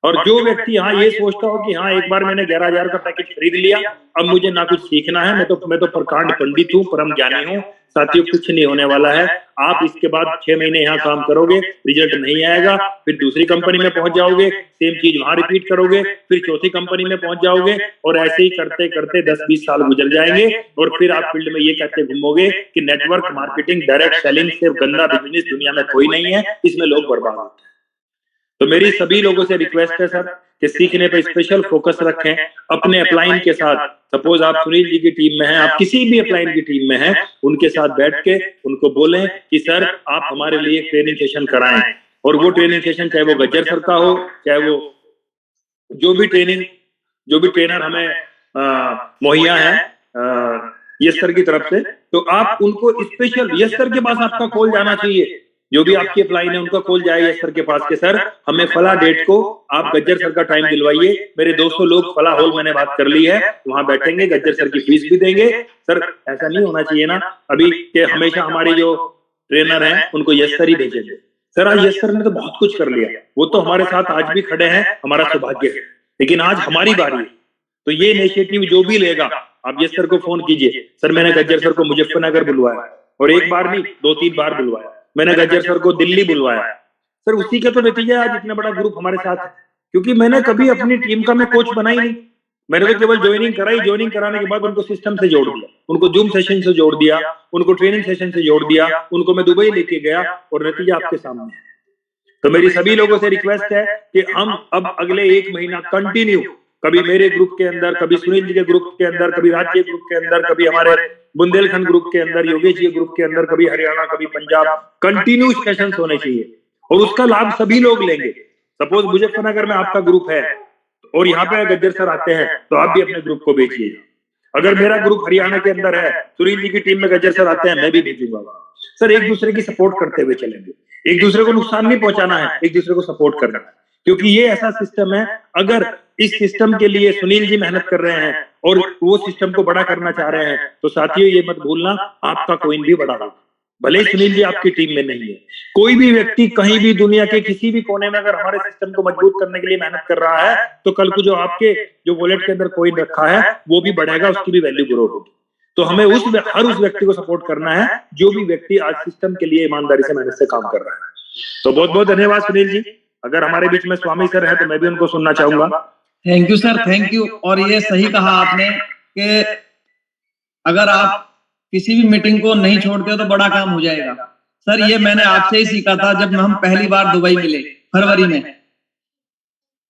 और जो व्यक्ति यहाँ ये सोचता हो कि हाँ एक बार मैंने 11,000 का पैकेज खरीद लिया, अब मुझे ना कुछ सीखना है, मैं तो प्रकांड पंडित हूँ, परम ज्ञानी हूँ, साथियों कुछ नहीं होने वाला है। आप इसके बाद 6 महीने यहाँ काम करोगे, रिजल्ट नहीं आएगा, फिर दूसरी कंपनी में पहुंच जाओगे, सेम चीज वहां रिपीट करोगे, फिर चौथी कंपनी में पहुंच जाओगे, और ऐसे ही करते करते 10-20 साल गुजर जाएंगे, और फिर आप फील्ड में ये कहते घूमोगे कि नेटवर्क मार्केटिंग, डायरेक्ट सेलिंग से गंदा बिजनेस दुनिया में कोई नहीं है, इसमें लोग बर्बाद होते हैं। तो मेरी सभी लोगों से रिक्वेस्ट है सर कि सीखने पे स्पेशल फोकस रखें अपने अपलाइन के साथ। सपोज आप सुनील जी की टीम में हैं, आप किसी भी अपलाइन की टीम में हैं, उनके साथ बैठ के उनको बोलें कि सर आप हमारे लिए ट्रेनिंग सेशन कराएं, और वो ट्रेनिंग सेशन चाहे वो गज्जर सर का हो, चाहे वो जो भी ट्रेनर हमें मुहैया है यस सर की तरफ से, तो आप उनको स्पेशल यस सर के पास आपका कॉल जाना चाहिए। जो भी आपकी अपलाइन है उनका कॉल जाए यस सर के पास के सर हमें फला डेट को आप गज्जर सर का टाइम दिलवाइए, मेरे 200 लोग फला हॉल मैंने बात कर ली है, वहां बैठेंगे, गज्जर सर की फीस भी देंगे। सर ऐसा नहीं होना चाहिए ना अभी कि हमेशा हमारी जो ट्रेनर हैं उनको यस सर ही भेजेंगे। सर आज यस सर ने तो बहुत कुछ कर लिया, वो तो हमारे साथ आज भी खड़े हैं, हमारा सौभाग्य है, लेकिन आज हमारी बारी है। तो ये इनिशिएटिव जो भी लेगा आप यस सर को फोन कीजिए, सर मैंने गज्जर सर को मुजफ्फरनगर बुलवाया, और एक बार नहीं 2-3 बार बुलवाया। मैंने गज्जर सर को दिल्ली बुलवाया। सर उसी का तो नतीजा आज इतना बड़ा ग्रुप हमारे साथ है, क्योंकि मैंने कभी अपनी टीम का मैं कोच बना ही नहीं। मैंने तो केवल ज्वाइनिंग कराई, ज्वाइनिंग कराने के बाद उनको सिस्टम से जोड़ दिया, उनको जूम सेशन से जोड़ दिया, उनको ट्रेनिंग सेशन से जोड़ दिया, उनको मैं दुबई लेके गया और नतीजा आपके सामने है। तो मेरी सभी लोगों से रिक्वेस्ट है कि हम अब अगले 1 महीना कंटिन्यू, कभी मेरे ग्रुप के अंदर, कभी सुनील जी के ग्रुप के अंदर, कभी राज्य ग्रुप के अंदर, कभी हमारे बुंदेलखंड ग्रुप के अंदर, योगेश जी ग्रुप के अंदर, कभी हरियाणा, कभी पंजाब, कंटिन्यू सेशंस होने चाहिए और उसका लाभ सभी लोग लेंगे। सपोज मुजफ्फरनगर में आपका ग्रुप है और यहाँ पे गज्जर सर आते हैं तो आप भी अपने ग्रुप को भेजिए। अगर मेरा ग्रुप हरियाणा के अंदर है, सुनील जी की टीम में गज्जर सर आते हैं, मैं भी भेजूंगा। सर एक दूसरे की सपोर्ट करते हुए चलेंगे, एक दूसरे को नुकसान नहीं पहुंचाना है, एक दूसरे को सपोर्ट करना है, क्योंकि ये ऐसा सिस्टम है, अगर इस सिस्टम के लिए सुनील जी मेहनत कर रहे हैं और वो सिस्टम को बड़ा करना चाह रहे हैं, तो साथियों ये मत भूलना आपका कोइन भी बड़ा होगा। भले ही सुनील जी आपकी टीम में नहीं है, कोई भी व्यक्ति कहीं भी दुनिया के किसी भी कोने में अगर हमारे सिस्टम को मजबूत करने के लिए मेहनत कर रहा है, तो कल को जो आपके जो वॉलेट के अंदर कोइन रखा है वो भी बढ़ेगा, उसकी भी वैल्यू ग्रो होगी। तो हमें हर उस व्यक्ति को सपोर्ट करना है जो भी व्यक्ति आज सिस्टम के लिए ईमानदारी से मेहनत से काम कर रहा है। तो बहुत बहुत धन्यवाद सुनील जी। अगर हमारे बीच में स्वामी सर है तो मैं भी उनको सुनना चाहूंगा।
Thank you sir, thank you. और ये सही कहा आपने कि अगर आप किसी भी मीटिंग को नहीं छोड़ते हो तो बड़ा काम हो जाएगा। सर ये मैंने आपसे ही सीखा था जब हम पहली बार दुबई मिले फरवरी में,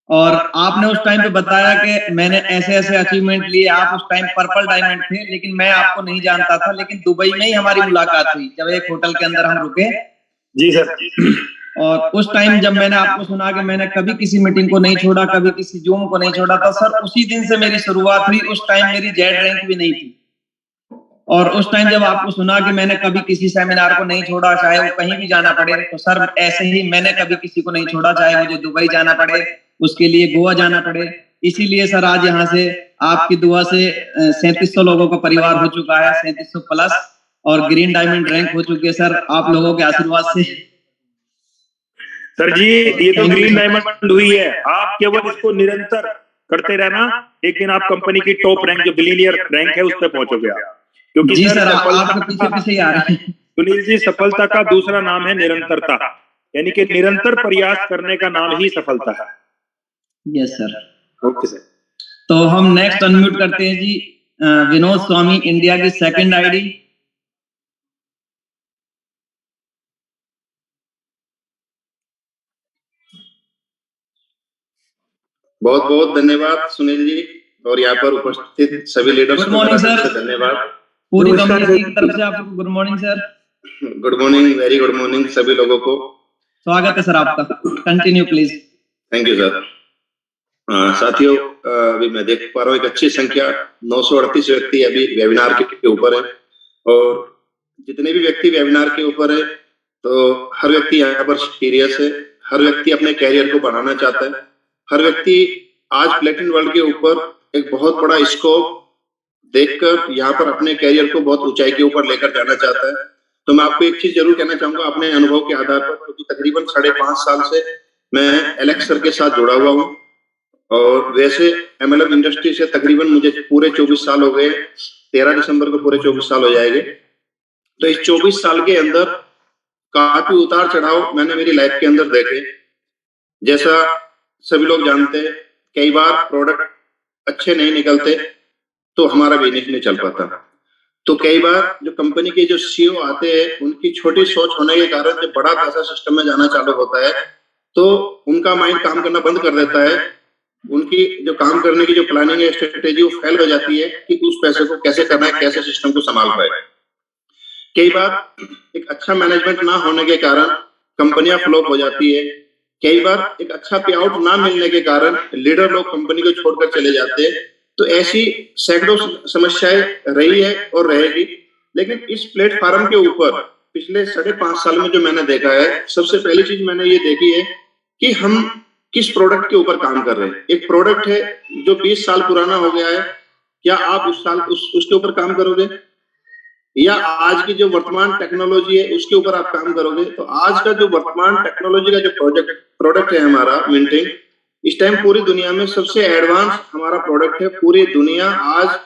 और आपने उस टाइम पे बताया कि मैंने ऐसे ऐसे अचीवमेंट लिए। आप उस टाइम पर्पल डायमंड थे, लेकिन मैं आपको नहीं जानता था, लेकिन दुबई में ही हमारी मुलाकात हुई जब एक होटल के अंदर हम रुके।
जी सर।
और उस टाइम जब मैंने आपको सुना कि मैंने कभी किसी मीटिंग को नहीं छोड़ा, कभी किसी जूम को नहीं छोड़ा था, सर उसी दिन से मेरी शुरुआत हुई। उस टाइम मेरी जेड रैंक भी नहीं थी, और उस टाइम जब आपको सुना कि मैंने कभी किसी सेमिनार को नहीं छोड़ा, चाहे वो कहीं भी जाना पड़े, तो सर ऐसे ही मैंने कभी किसी को नहीं छोड़ा, चाहे मुझे दुबई जाना पड़े, उसके लिए गोवा जाना पड़े। इसीलिए सर आज यहाँ से आपकी दुआ से 3700 लोगों का परिवार हो चुका है, 3700 प्लस, और ग्रीन डायमंड रैंक हो चुकी है सर आप लोगों के आशीर्वाद से।
सर जी ये तो ग्रीन डायमंड हुई है, आप केवल इसको निरंतर करते रहना, एक दिन आप कंपनी की टॉप रैंक जो बिलियनियर रैंक है उस पर पहुंचोगे आप। क्योंकि
जी सर आपके पीछे पीछे ही आ रहे हैं।
सुनील जी सफलता का दूसरा नाम है निरंतरता, यानी कि निरंतर प्रयास करने का नाम ही सफलता है।
Yes sir.
Okay sir.
तो हम नेक्स्ट अनम्यूट करते हैं जी विनोद स्वामी, इंडिया की सेकंड आईडी।
बहुत बहुत धन्यवाद सुनील जी, और यहाँ पर उपस्थित सभी लीडर्स को धन्यवाद।
पूरी कम्युनिटी की तरफ से आपको good morning sir.
Good morning, very good morning सभी लोगों को।
स्वागत है सर आपका, continue please.
Thank you sir. साथियों अभी मैं देख पा रहा हूँ एक अच्छी संख्या 938 व्यक्ति अभी वेबिनार के ऊपर है, और जितने भी व्यक्ति वेबिनार के ऊपर है तो हर व्यक्ति यहाँ पर सीरियस है, हर व्यक्ति अपने कैरियर को बढ़ाना चाहता है, हर व्यक्ति आज प्लेटिनम वर्ल्ड के ऊपर एक बहुत बड़ा स्कोप देखकर यहाँ पर अपने कैरियर को बहुत ऊंचाई के ऊपर लेकर जाना चाहता है। तो मैं आपको एक चीज जरूर कहना चाहूंगा अपने अनुभव के आधार पर, क्योंकि तकरीबन 5.5 साल से मैं एलेक्स सर के साथ जुड़ा हुआ हूँ, और वैसे MLM इंडस्ट्री से तकरीबन मुझे पूरे 24 साल हो गए। 13 दिसंबर को पूरे 24 साल हो जाएंगे। तो इस 24 साल के अंदर काफी उतार चढ़ाव मैंने मेरी लाइफ के अंदर देखे। जैसा सभी लोग जानते हैं, कई बार प्रोडक्ट अच्छे नहीं निकलते तो हमारा बिजनेस नहीं चल पाता। तो कई बार जो कंपनी के जो CEO आते हैं उनकी छोटी सोच होने के कारण जब बड़ा पैसा सिस्टम में जाना चालू होता है तो उनका माइंड काम करना बंद कर देता है। उनकी जो काम करने की जो प्लानिंग है, स्ट्रेटेजी, वो फेल हो जाती है कि उस पैसे को कैसे करना है, कैसे सिस्टम को संभाल पाए। कई बार एक अच्छा मैनेजमेंट ना होने के कारण कंपनियां फ्लॉप हो जाती है। कई बार एक अच्छा पे आउट ना मिलने के कारण लीडर लोग कंपनी को छोड़कर चले जाते हैं। तो ऐसी सैकड़ों समस्याएं रही है और रहेगी। लेकिन इस प्लेटफॉर्म के ऊपर पिछले 5.5 साल में जो मैंने देखा है, सबसे पहली चीज मैंने ये देखी है कि हम किस प्रोडक्ट के ऊपर काम कर रहे हैं। एक प्रोडक्ट है जो 20 साल पुराना हो गया है, क्या आप उस साल उसके ऊपर काम करोगे, या आज की जो वर्तमान टेक्नोलॉजी है उसके ऊपर आप काम करोगे? तो आज का जो वर्तमान टेक्नोलॉजी का जो प्रोडक्ट है हमारा मिंटिंग, इस टाइम पूरी दुनिया में सबसे एडवांस हमारा प्रोडक्ट है। पूरी दुनिया आज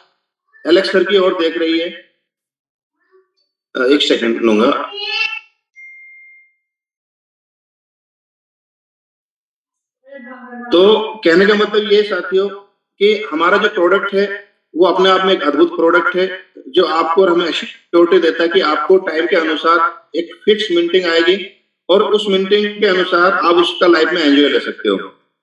एलेक्स सर की ओर देख रही है। एक सेकंड लूंगा। तो कहने का मतलब ये साथियों कि हमारा जो प्रोडक्ट है वो अपने आप में एक अद्भुत प्रोडक्ट है, जो आपको और हमें एश्योरिटी देता है कि आपको टाइम के अनुसार एक फिक्स मीटिंग आएगी और उस मीटिंग के अनुसार आप उसका लाइफ में एंजॉय ले सकते हो।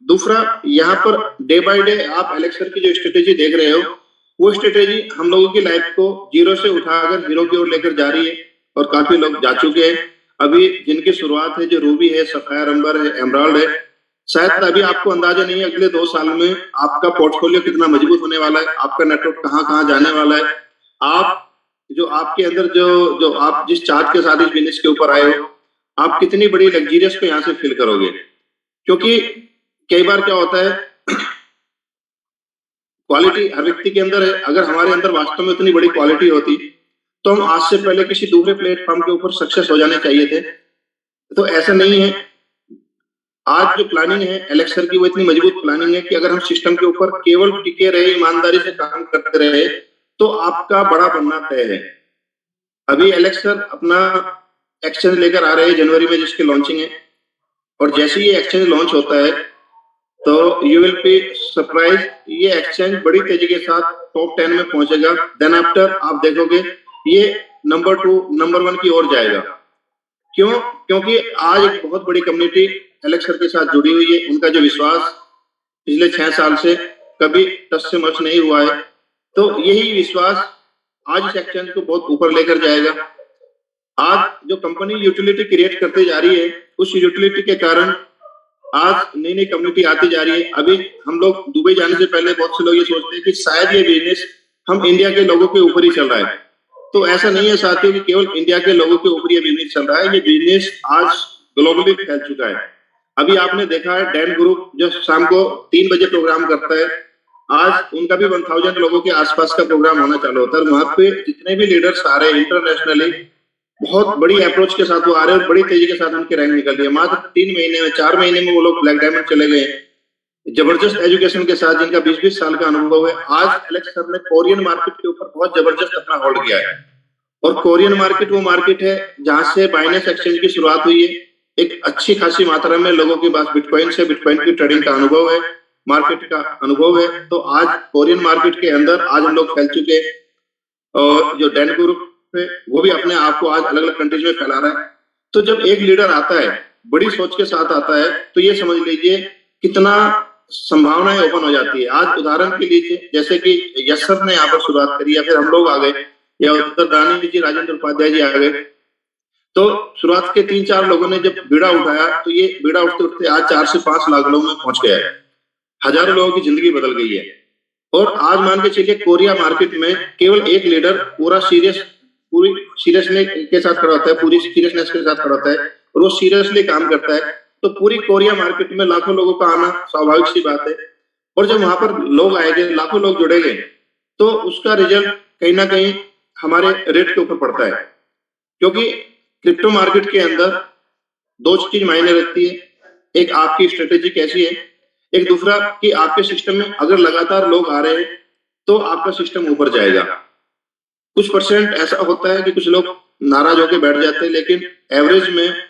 दूसरा, यहाँ पर डे बाय डे आप एलेक्सर की जो स्ट्रेटेजी देख रहे हो, वो स्ट्रेटेजी हम लोगों की लाइफ को जीरो से उठाकर हीरो की ओर लेकर जा रही है और काफी लोग जा चुके हैं। अभी जिनकी शुरुआत है, जो रूबी है, सफायर एम्बर है, एमराल्ड है, शायद अभी आपको अंदाजा नहीं है अगले 2 साल में आपका पोर्टफोलियो कितना मजबूत होने वाला है, आपका नेटवर्क कहाँ कहाँ जाने वाला है। आप जो आपके अंदर जो आप जिस चार्ट के साथ इस बिजनेस के ऊपर आए हो, आप कितनी बड़ी लग्जरियस को यहाँ से फील करोगे। क्योंकि कई बार क्या होता है, क्वालिटी हर व्यक्ति के अंदर है। अगर हमारे अंदर वास्तव में उतनी बड़ी क्वालिटी होती तो हम आज से पहले किसी दूसरे प्लेटफॉर्म के ऊपर सक्सेस हो जाने चाहिए थे। तो ऐसा नहीं है। आज जो प्लानिंग है एलेक्सर की, वो इतनी मजबूत प्लानिंग है कि अगर हम सिस्टम के ऊपर केवल टिके रहे, ईमानदारी से काम करते रहे, तो आपका बड़ा बनना तय है। अभी एलेक्सर अपना एक्सचेंज लेकर आ रहे हैं जनवरी में, जिसकी लॉन्चिंग है, और जैसे ही ये एक्सचेंज लॉन्च होता है तो यू विल बी सरप्राइज, ये एक्सचेंज बड़ी तेजी के साथ टॉप 10 में पहुंचेगा। देन आफ्टर आप देखोगे ये नंबर 2, नंबर 1 की ओर जाएगा। क्यों? क्योंकि आज एक बहुत बड़ी कम्युनिटी एलेक्सर के साथ जुड़ी हुई है। उनका जो विश्वास पिछले 6 साल से कभी टस से मस नहीं हुआ है, तो यही विश्वास आज इस एक्सचेंज को बहुत ऊपर लेकर जाएगा। आज जो कंपनी यूटिलिटी क्रिएट करते जा रही है, उस यूटिलिटी के कारण आज नई नई कम्युनिटी आती जा रही है। अभी हम लोग दुबई जाने से पहले बहुत से लोग ये सोचते हैं कि शायद ये बिजनेस हम इंडिया के लोगों के ऊपर ही चल रहा है। तो ऐसा नहीं है साथियों कि केवल इंडिया के लोगों के ऊपर ये बिजनेस चल रहा है। ये बिजनेस आज ग्लोबली फैल चुका है। अभी आपने देखा है डैन ग्रुप जो शाम को 3 बजे प्रोग्राम करता है, आज उनका भी 1000 लोगों के आसपास का प्रोग्राम होना चालू होता है। वहां पे जितने भी लीडर्स आ रहे हैं इंटरनेशनली, बहुत बड़ी अप्रोच के साथ वो आ रहे हैं और बड़ी तेजी के साथ उनकी रैंक निकल रही है। मात्र 3 महीने में, 4 महीने में वो लोग ब्लैक डायमंड चले गए। जबरदस्त एजुकेशन के साथ, जिनका 20-20 साल का अनुभव है। आज एलेक्सर ने कोरियन मार्केट के ऊपर बहुत जबरदस्त अपना होल्ड किया है। और कोरियन मार्केट वो मार्केट है जहां से बाइनेंस एक्सचेंज की शुरुआत हुई है। एक अच्छी खासी मात्रा में लोगों के पास बिटकॉइन की ट्रेडिंग का अनुभव है, मार्केट का अनुभव है। तो आज कोरियन मार्केट के अंदर आज हम लोग फैल चुके हैं। और जो डैन ग्रुप है वो भी अपने आप को आज अलग अलग कंट्रीज में फैला रहा है। तो जब एक लीडर आता है, बड़ी सोच के साथ आता है, तो ये समझ लीजिए कितना संभावनाएं ओपन हो जाती है। आज उदाहरण के लिए जैसे कि यश सर ने यहाँ पर शुरुआत करी, या फिर हम लोग आ गए, या उत्तर दानी जी, राजेंद्र उपाध्याय जी आ गए, तो शुरुआत के 3-4 लोगों ने जब बीड़ा उठाया, तो ये बीड़ा उठते उठते आज 4 से 5 लाख लोगों में पहुंच गया है। हजारों लोगों की जिंदगी बदल गई है। और आज मान के चलिए कोरिया मार्केट में केवल एक लीडर पूरी सीरियसनेस के साथ खड़ा होता है, पूरी सीरियसनेस के साथ खड़ा होता है, और वो सीरियसली काम करता है, तो पूरी कोरिया मार्केट में लाखों लोगों का आना स्वाभाविक सी बात है। और जब वहां पर लोग आएंगे, लाखों लोग जुड़ेंगे, तो उसका रिजल्ट कहीं ना कहीं हमारे रेट के ऊपर पड़ता है। क्योंकि क्रिप्टो मार्केट के अंदर 2 चीज मायने रखती है। एक आपकी स्ट्रेटेजी कैसी है, एक दूसरा कि आपके सिस्टम में अगर लगातार लोग आ रहे हैं तो आपका सिस्टम ऊपर जाएगा। कुछ परसेंट ऐसा होता है कि कुछ लोग नाराज होकर बैठ जाते हैं, लेकिन एवरेज में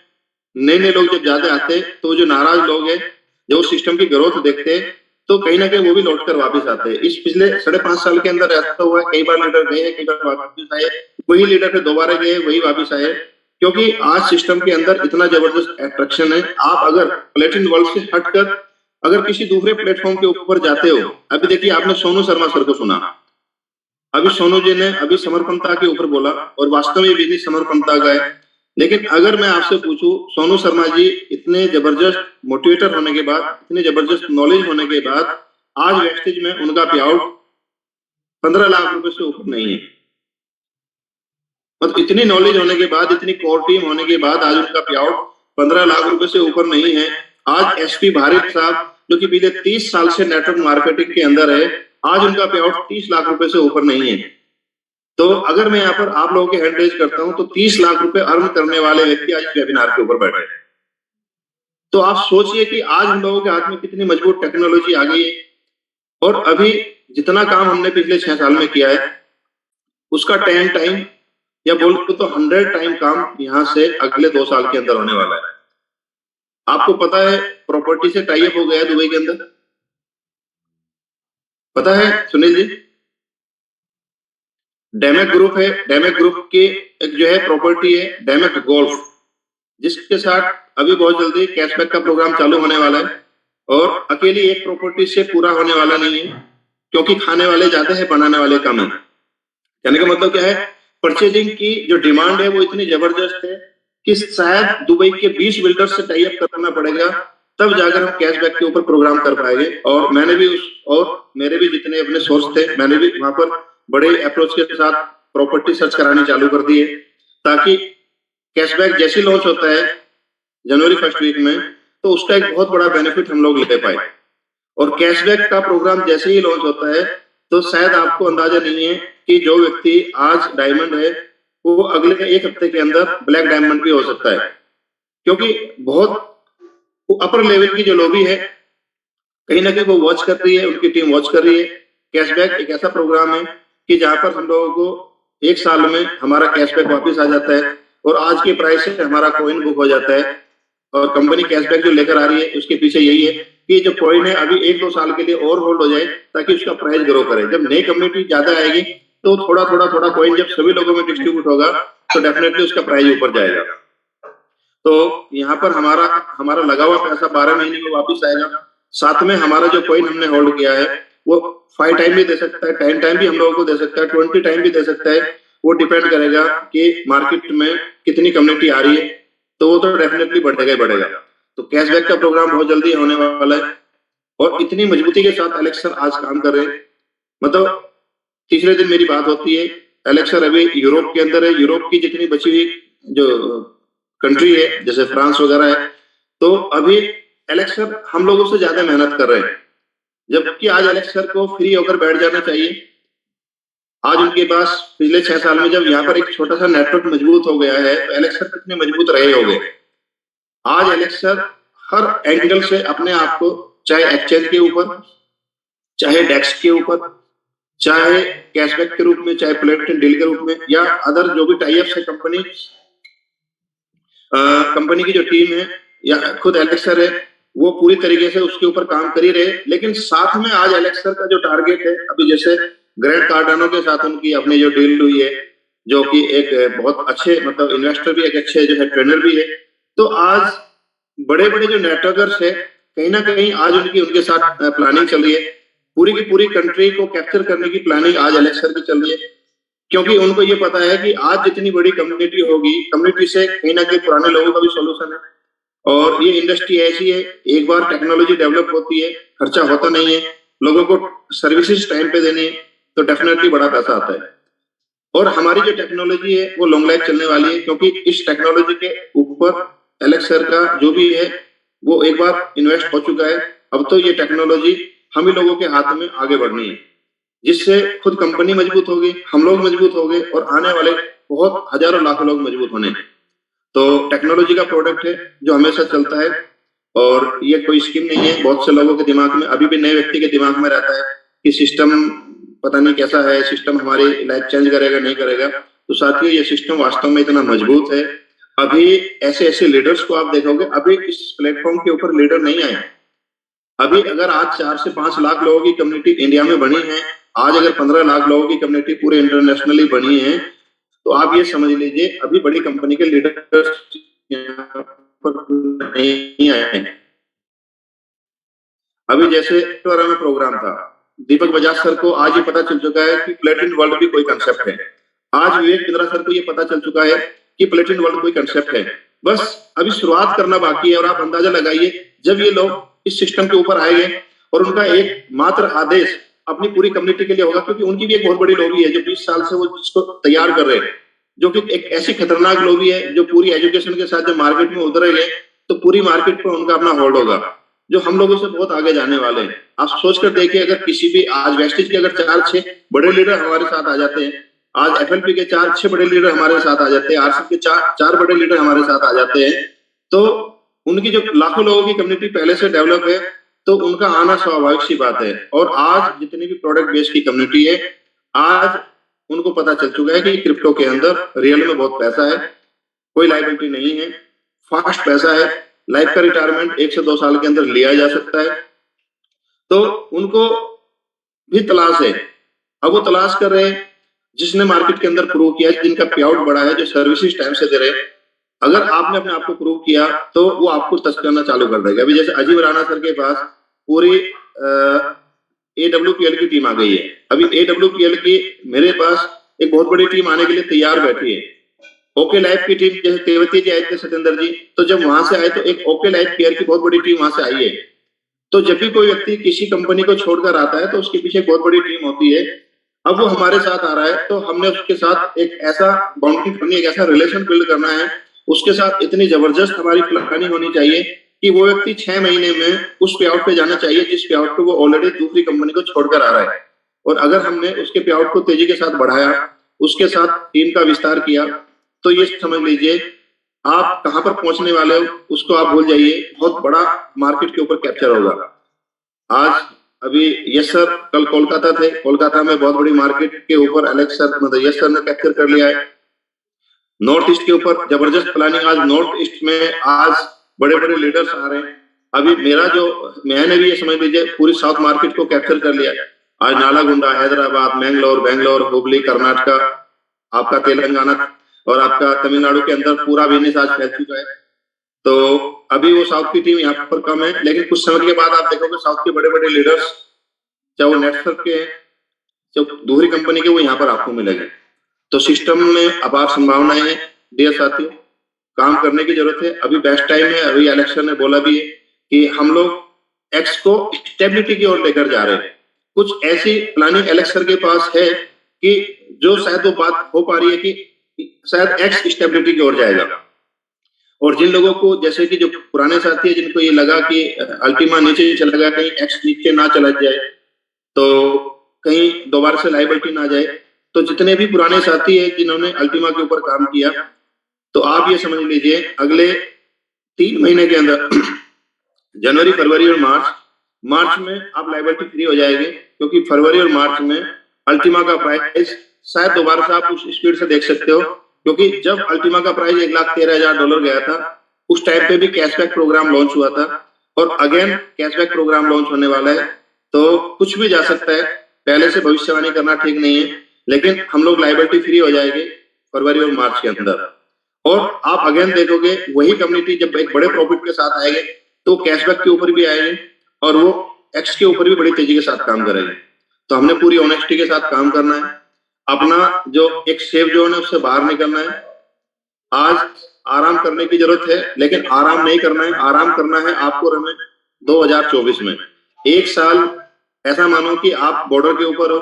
नए लोग जब ज्यादा आते हैं तो जो नाराज लोग हैं, जो सिस्टम की ग्रोथ देखते हैं, तो कहीं ना कहीं वो भी लौट कर वापिस आते हैं। इस पिछले 5.5 साल के अंदर ऐसा हुआ है, कई बार लीडर गए, कई बार वापिस आए, वही लीडर फिर दोबारा गए, वही वापिस आए। क्योंकि आज सिस्टम के अंदर इतना जबरदस्त अट्रैक्शन है। आप अगर प्लेटिन वर्ल्ड से हटकर अगर किसी दूसरे प्लेटफॉर्म के ऊपर जाते हो, अभी देखिए आपने सोनू शर्मा सर को सुना, अभी सोनू जी ने अभी समर्पणता के ऊपर बोला, और वास्तव में भी समर्पणता का है। लेकिन अगर मैं आपसे पूछूं, सोनू शर्मा जी इतने जबरदस्त मोटिवेटर होने के बाद, इतने जबरदस्त नॉलेज होने के बाद, आज वेस्टेज में उनका पे आउट 15 लाख रुपए से ऊपर नहीं है। मतलब इतनी नॉलेज होने के बाद, इतनी कोर टीम होने के बाद आज उनका पे आउट 15 लाख रुपए से ऊपर नहीं है। आज एसपी भारत साहब जो कि पिछले 30 साल से नेटवर्क मार्केटिंग के अंदर है, आज उनका पे आउट 30 लाख रुपए से ऊपर नहीं है। तो अगर मैं यहाँ पर आप लोगों के हैंड रेज करता हूं, तो 30 लाख रुपए अर्न करने वाले व्यक्ति आज वेबिनार के ऊपर बैठे हैं। तो आप सोचिए कि आज हम लोगों के हाथ में कितनी मजबूत टेक्नोलॉजी आ गई है। और अभी जितना काम हमने पिछले 6 साल में किया है, उसका टाइम या बोल तो 100 टाइम काम यहाँ से अगले 2 साल के अंदर होने वाला है। आपको पता है प्रॉपर्टी से टाई अप हो गया है दुबई के अंदर, पता है सुनील जी? डेमेक ग्रुप है, डेमेक ग्रुप की एक जो है प्रॉपर्टी है डेमेक गोल्फ, जिसके साथ अभी बहुत जल्दी कैशबैक का प्रोग्राम चालू होने वाला है। और अकेली एक प्रॉपर्टी से पूरा होने वाला नहीं है, क्योंकि खाने वाले ज्यादा है, बनाने वाले कम है। कहने का मतलब क्या है, परचेजिंग की जो डिमांड है वो इतनी जबरदस्त है कि शायद दुबई के 20 बिल्डर से टाई अप करना पड़ेगा, तब जाकर हम कैशबैक के ऊपर प्रोग्राम कर पाएंगे। और मैंने भी और मेरे भी जितने अपने सोर्स थे, मैंने भी वहां पर बड़े अप्रोच के साथ प्रॉपर्टी सर्च करानी चालू कर दी है, ताकि कैशबैक जैसे लॉन्च होता है जनवरी फर्स्ट वीक में, तो उसका एक बहुत बड़ा बेनिफिट हम लोग ले पाए। और कैशबैक का प्रोग्राम जैसे ही लॉन्च होता है तो शायद आपको अंदाजा नहीं है कि जो व्यक्ति आज डायमंड है वो अगले 1 हफ्ते के अंदर ब्लैक डायमंड भी हो सकता है, क्योंकि बहुत अपर लेवल की जो लॉबी है कहीं ना कहीं वो वॉच कर रही है, उनकी टीम वॉच कर रही है। कैशबैक एक ऐसा प्रोग्राम है कि जहां पर हम लोगों को 1 साल में हमारा कैशबैक वापस आ जाता है और आज के प्राइस से हमारा कॉइन बुक हो जाता है। और कंपनी कैशबैक जो लेकर आ रही है उसके पीछे यही है कि जो कॉइन है अभी 1-2 साल के लिए और होल्ड हो जाए, ताकि उसका प्राइस ग्रो करे। जब नई कम्युनिटी ज्यादा आएगी तो थोड़ा कॉइन जब सभी लोगों में डिस्ट्रीब्यूट होगा तो डेफिनेटली उसका प्राइस ऊपर जाएगा। तो यहाँ पर हमारा लगा हुआ पैसा 12 महीने में वापिस आएगा। साथ में हमारा जो कॉइन हमने होल्ड किया है वो 5 टाइम भी दे सकता है, 10 टाइम भी हम लोगों को दे सकता है, 20 टाइम भी दे सकता है। वो डिपेंड करेगा कि मार्केट में कितनी कम्युनिटी आ रही है, तो वो तो डेफिनेटली बढ़ेगा ही बढ़ेगा। तो कैशबैक का प्रोग्राम बहुत जल्दी होने वाला है और इतनी मजबूती के साथ एलेक्स सर आज काम कर रहे हैं। मतलब तीसरे दिन मेरी बात होती है, एलेक्स सर अभी यूरोप के अंदर है, यूरोप की जितनी बची हुई जो कंट्री है जैसे फ्रांस वगैरह है, तो अभी एलेक्स सर हम लोगों से ज्यादा मेहनत कर रहे हैं, जबकि आज एलेक्स सर को फ्री होकर बैठ जाना चाहिए। आज उनके पास पिछले 6 साल में जब यहाँ पर एक छोटा सा नेटवर्क मजबूत हो गया है, तो एलेक्स सर कितने मजबूत रहे होंगे। आज एलेक्स सर हर एंगल से अपने आप को, चाहे एक्सचेंज के ऊपर, चाहे डेस्क के ऊपर, चाहे कैशबैक के रूप में, चाहे प्लेटफॉर्म डील के रूप में, या अदर जो भी टाई अप्स है कंपनी की जो टीम है या खुद एलेक्स सर है, वो पूरी तरीके से उसके ऊपर काम कर ही रहे। लेकिन साथ में आज एलेक्स सर का जो टारगेट है, अभी जैसे ग्रैंड कार्डानो के साथ उनकी अपनी जो डील हुई है, जो कि एक बहुत अच्छे मतलब इन्वेस्टर भी, एक अच्छे जो है ट्रेनर भी है, तो आज बड़े बड़े जो नेटवर्कर्स है कहीं ना कहीं आज उनके साथ प्लानिंग चल रही है। पूरी की पूरी कंट्री को कैप्चर करने की प्लानिंग आज एलेक्स सर की चल रही है, क्योंकि उनको ये पता है कि आज जितनी बड़ी कम्युनिटी होगी, कम्युनिटी से कहीं ना कहीं पुराने लोगों का भी सोल्यूशन है। और ये इंडस्ट्री ऐसी है, एक बार टेक्नोलॉजी डेवलप होती है, खर्चा होता नहीं है, लोगों को सर्विसेज टाइम पे देनी है, तो डेफिनेटली बड़ा पैसा आता है। और हमारी जो टेक्नोलॉजी है वो लॉन्ग लाइफ चलने वाली है, क्योंकि इस टेक्नोलॉजी के ऊपर एलेक्स सर का जो भी है वो एक बार इन्वेस्ट हो चुका है। अब तो ये टेक्नोलॉजी हम ही लोगों के हाथ में आगे बढ़नी है, जिससे खुद कंपनी मजबूत होगी, हम लोग मजबूत होंगे और आने वाले बहुत हजारों लाखों लोग मजबूत होने। तो टेक्नोलॉजी का प्रोडक्ट है जो हमेशा चलता है और ये कोई स्कीम नहीं है। बहुत से लोगों के दिमाग में, अभी भी नए व्यक्ति के दिमाग में रहता है कि सिस्टम पता नहीं कैसा है, सिस्टम हमारी लाइफ चेंज करेगा नहीं करेगा। तो साथियों, ये सिस्टम वास्तव में इतना मजबूत है। अभी ऐसे लीडर्स को आप देखोगे, अभी इस प्लेटफॉर्म के ऊपर लीडर नहीं आए। अभी अगर आज 4 से 5 लाख लोगों की कम्युनिटी इंडिया में बनी है, आज अगर 15 लाख लोगों की कम्युनिटी पूरे इंटरनेशनली बनी है, तो आप ये समझ लीजिए अभी बड़ी कंपनी के लीडर्स नहीं आए हैं। अभी जैसे में प्रोग्राम था, दीपक बजाज सर को आज ये पता चल चुका है कि प्लेटिन वर्ल्ड भी कोई कंसेप्ट है। आज विवेक बिंद्रा सर को ये पता चल चुका है कि प्लेटिन वर्ल्ड कोई कंसेप्ट है। बस अभी शुरुआत करना बाकी है। और आप अंदाजा लगाइए, जब ये लोग इस सिस्टम के ऊपर आएंगे और उनका एक मात्र आदेश अपनी पूरी कम्युनिटी के लिए होगा, क्योंकि उनकी भी एक बहुत बड़ी लॉबी है जो 20 साल से वो इसको तैयार कर रहे हैं, जो कि एक ऐसी खतरनाक लॉबी है जो पूरी एजुकेशन के साथ जब मार्केट में उतरेंगे तो पूरी मार्केट पर उनका अपना होल्ड होगा, जो हम लोगों से बहुत आगे जाने वाले हैं। आप सोचकर देखिए, अगर किसी भी आज वेस्टेज के अगर 4-6 बड़े लीडर हमारे साथ आ जाते हैं, आज एफएलपी के 4-6 बड़े लीडर हमारे साथ आ जाते हैं, आरसीएफ के 4 बड़े लीडर हमारे साथ आ जाते हैं, तो उनकी जो लाखों लोगों की कम्युनिटी पहले से डेवलप है, तो उनका आना स्वाभाविक सी बात है। और आज जितनी भी प्रोडक्ट बेस्ड की कम्युनिटी है, आज उनको पता चल चुका है कि क्रिप्टो के अंदर रियल में बहुत पैसा है, कोई लायबिलिटी नहीं है, फास्ट पैसा है, लाइफ का रिटायरमेंट 1 से 2 साल के अंदर लिया जा सकता है। तो उनको भी तलाश है। अब वो तलाश कर रहे हैं जिसने मार्केट के अंदर प्रूव किया, जिनका पे आउट बड़ा है, जो सर्विसेज टाइम से दे रहे हैं। अगर आपने अपने आप को प्रूव किया तो वो आपको टच करना चालू कर देगा। अभी जैसे अजीब राणा सर के पास पूरी AWPL की टीम आ गई है। अभी AWPL की मेरे पास एक बहुत बड़ी टीम आने के लिए तैयार बैठी है। ओके लाइफ की टीम, जैसे तेवती जी आए थे, सत्येंद्र जी, तो जब वहां से आए तो एक ओके लाइफ केयर की बहुत बड़ी टीम वहां से आई है। तो जब भी कोई व्यक्ति किसी कंपनी को छोड़कर आता है तो उसके पीछे बहुत बड़ी टीम होती है। अब वो हमारे साथ आ रहा है तो हमने उसके साथ एक ऐसा बॉन्डिंग करनी है, एक ऐसा रिलेशन बिल्ड करना है, उसके साथ इतनी जबरदस्त हमारी प्लानिंग होनी चाहिए कि वो व्यक्ति 6 महीने में उस पे आउट पे जाना चाहिए जिस पे आउट पे वो ऑलरेडी दूसरी कंपनी को छोड़कर आ रहा है। और अगर हमने उसके पे आउट को तेजी के साथ बढ़ाया, उसके साथ टीम का विस्तार किया, तो ये समझ लीजिए आप कहां पर पहुंचने वाले हो उसको आप भूल जाइए, बहुत बड़ा मार्केट के ऊपर कैप्चर होगा। आज अभी यस सर कल कोलकाता थे, कोलकाता में बहुत बड़ी मार्केट के ऊपर एलेक्स सर मतलब यस सर ने कैप्चर कर लिया है। नॉर्थ ईस्ट के ऊपर जबरदस्त प्लानिंग, आज नॉर्थ ईस्ट में आज बड़े बड़े लीडर्स आ रहे हैं। अभी मैंने भी ये समझ लीजिए पूरी साउथ मार्केट को कैप्चर कर लिया। आज नालागुंडा, हैदराबाद, बैंगलोर, हुबली, कर्नाटका, आपका तेलंगाना और आपका तमिलनाडु के अंदर पूरा बिजनेस आज फैल चुका है। तो अभी वो साउथ की टीम यहाँ पर कम है, लेकिन कुछ समय के बाद आप देखोगे साउथ के बड़े बड़े लीडर्स, चाहे वो नेटवर्क के हैं, चाहे दूसरी कंपनी के, वो यहाँ पर आपको मिलेंगे। तो सिस्टम में अपार संभावनाएं हैं डियर साथियों, काम करने की जरूरत है। अभी बेस्ट टाइम है। अभी एलेक्स ने बोला भी है कि हम लोग एक्स को स्टेबिलिटी की ओर लेकर जा रहे हैं। कुछ ऐसी प्लानिंग एलेक्स के पास है कि जो शायद वो बात हो पा रही है कि शायद एक्स स्टेबिलिटी की ओर जाएगा। और जिन लोगों को, जैसे कि जो पुराने साथी है जिनको ये लगा कि अल्टीमा नीचे चला गया, कहीं एक्स नीचे ना चला जाए, तो कहीं दोबारा से लायबिलिटी ना जाए, तो जितने भी पुराने साथी है जिन्होंने अल्टीमा के ऊपर काम किया, तो आप ये समझ लीजिए अगले 3 महीने के अंदर जनवरी, फरवरी और मार्च में आप लायबिलिटी फ्री हो जाएंगे, क्योंकि फरवरी और मार्च में अल्टीमा का प्राइस शायद दोबारा से आप उस स्पीड से देख सकते हो, क्योंकि जब अल्टीमा का प्राइस $1,13,000 गया था, उस टाइम पे भी कैशबैक प्रोग्राम लॉन्च हुआ था और अगेन कैशबैक प्रोग्राम लॉन्च होने वाला है। तो कुछ भी जा सकता है, पहले से भविष्यवाणी करना ठीक नहीं है, लेकिन हम लोग लायबिलिटी फ्री हो जाएंगे फरवरी और मार्च के अंदर। और आप अगेन देखोगे वही कम्युनिटी जब एक बड़े प्रॉफिट के साथ आएंगे तो कैशबैक के ऊपर भी आएंगे और वो एक्स के ऊपर भी बड़ी तेजी के साथ काम करेंगे। तो हमने पूरी ऑनेस्टी के साथ काम करना है, अपना जो एक सेफ जोन है उससे बाहर निकलना है। आज आराम करने की जरूरत है, लेकिन आराम नहीं करना है, आराम करना है आपको रहे 2024 में। 1 साल ऐसा मानो कि आप बॉर्डर के ऊपर हो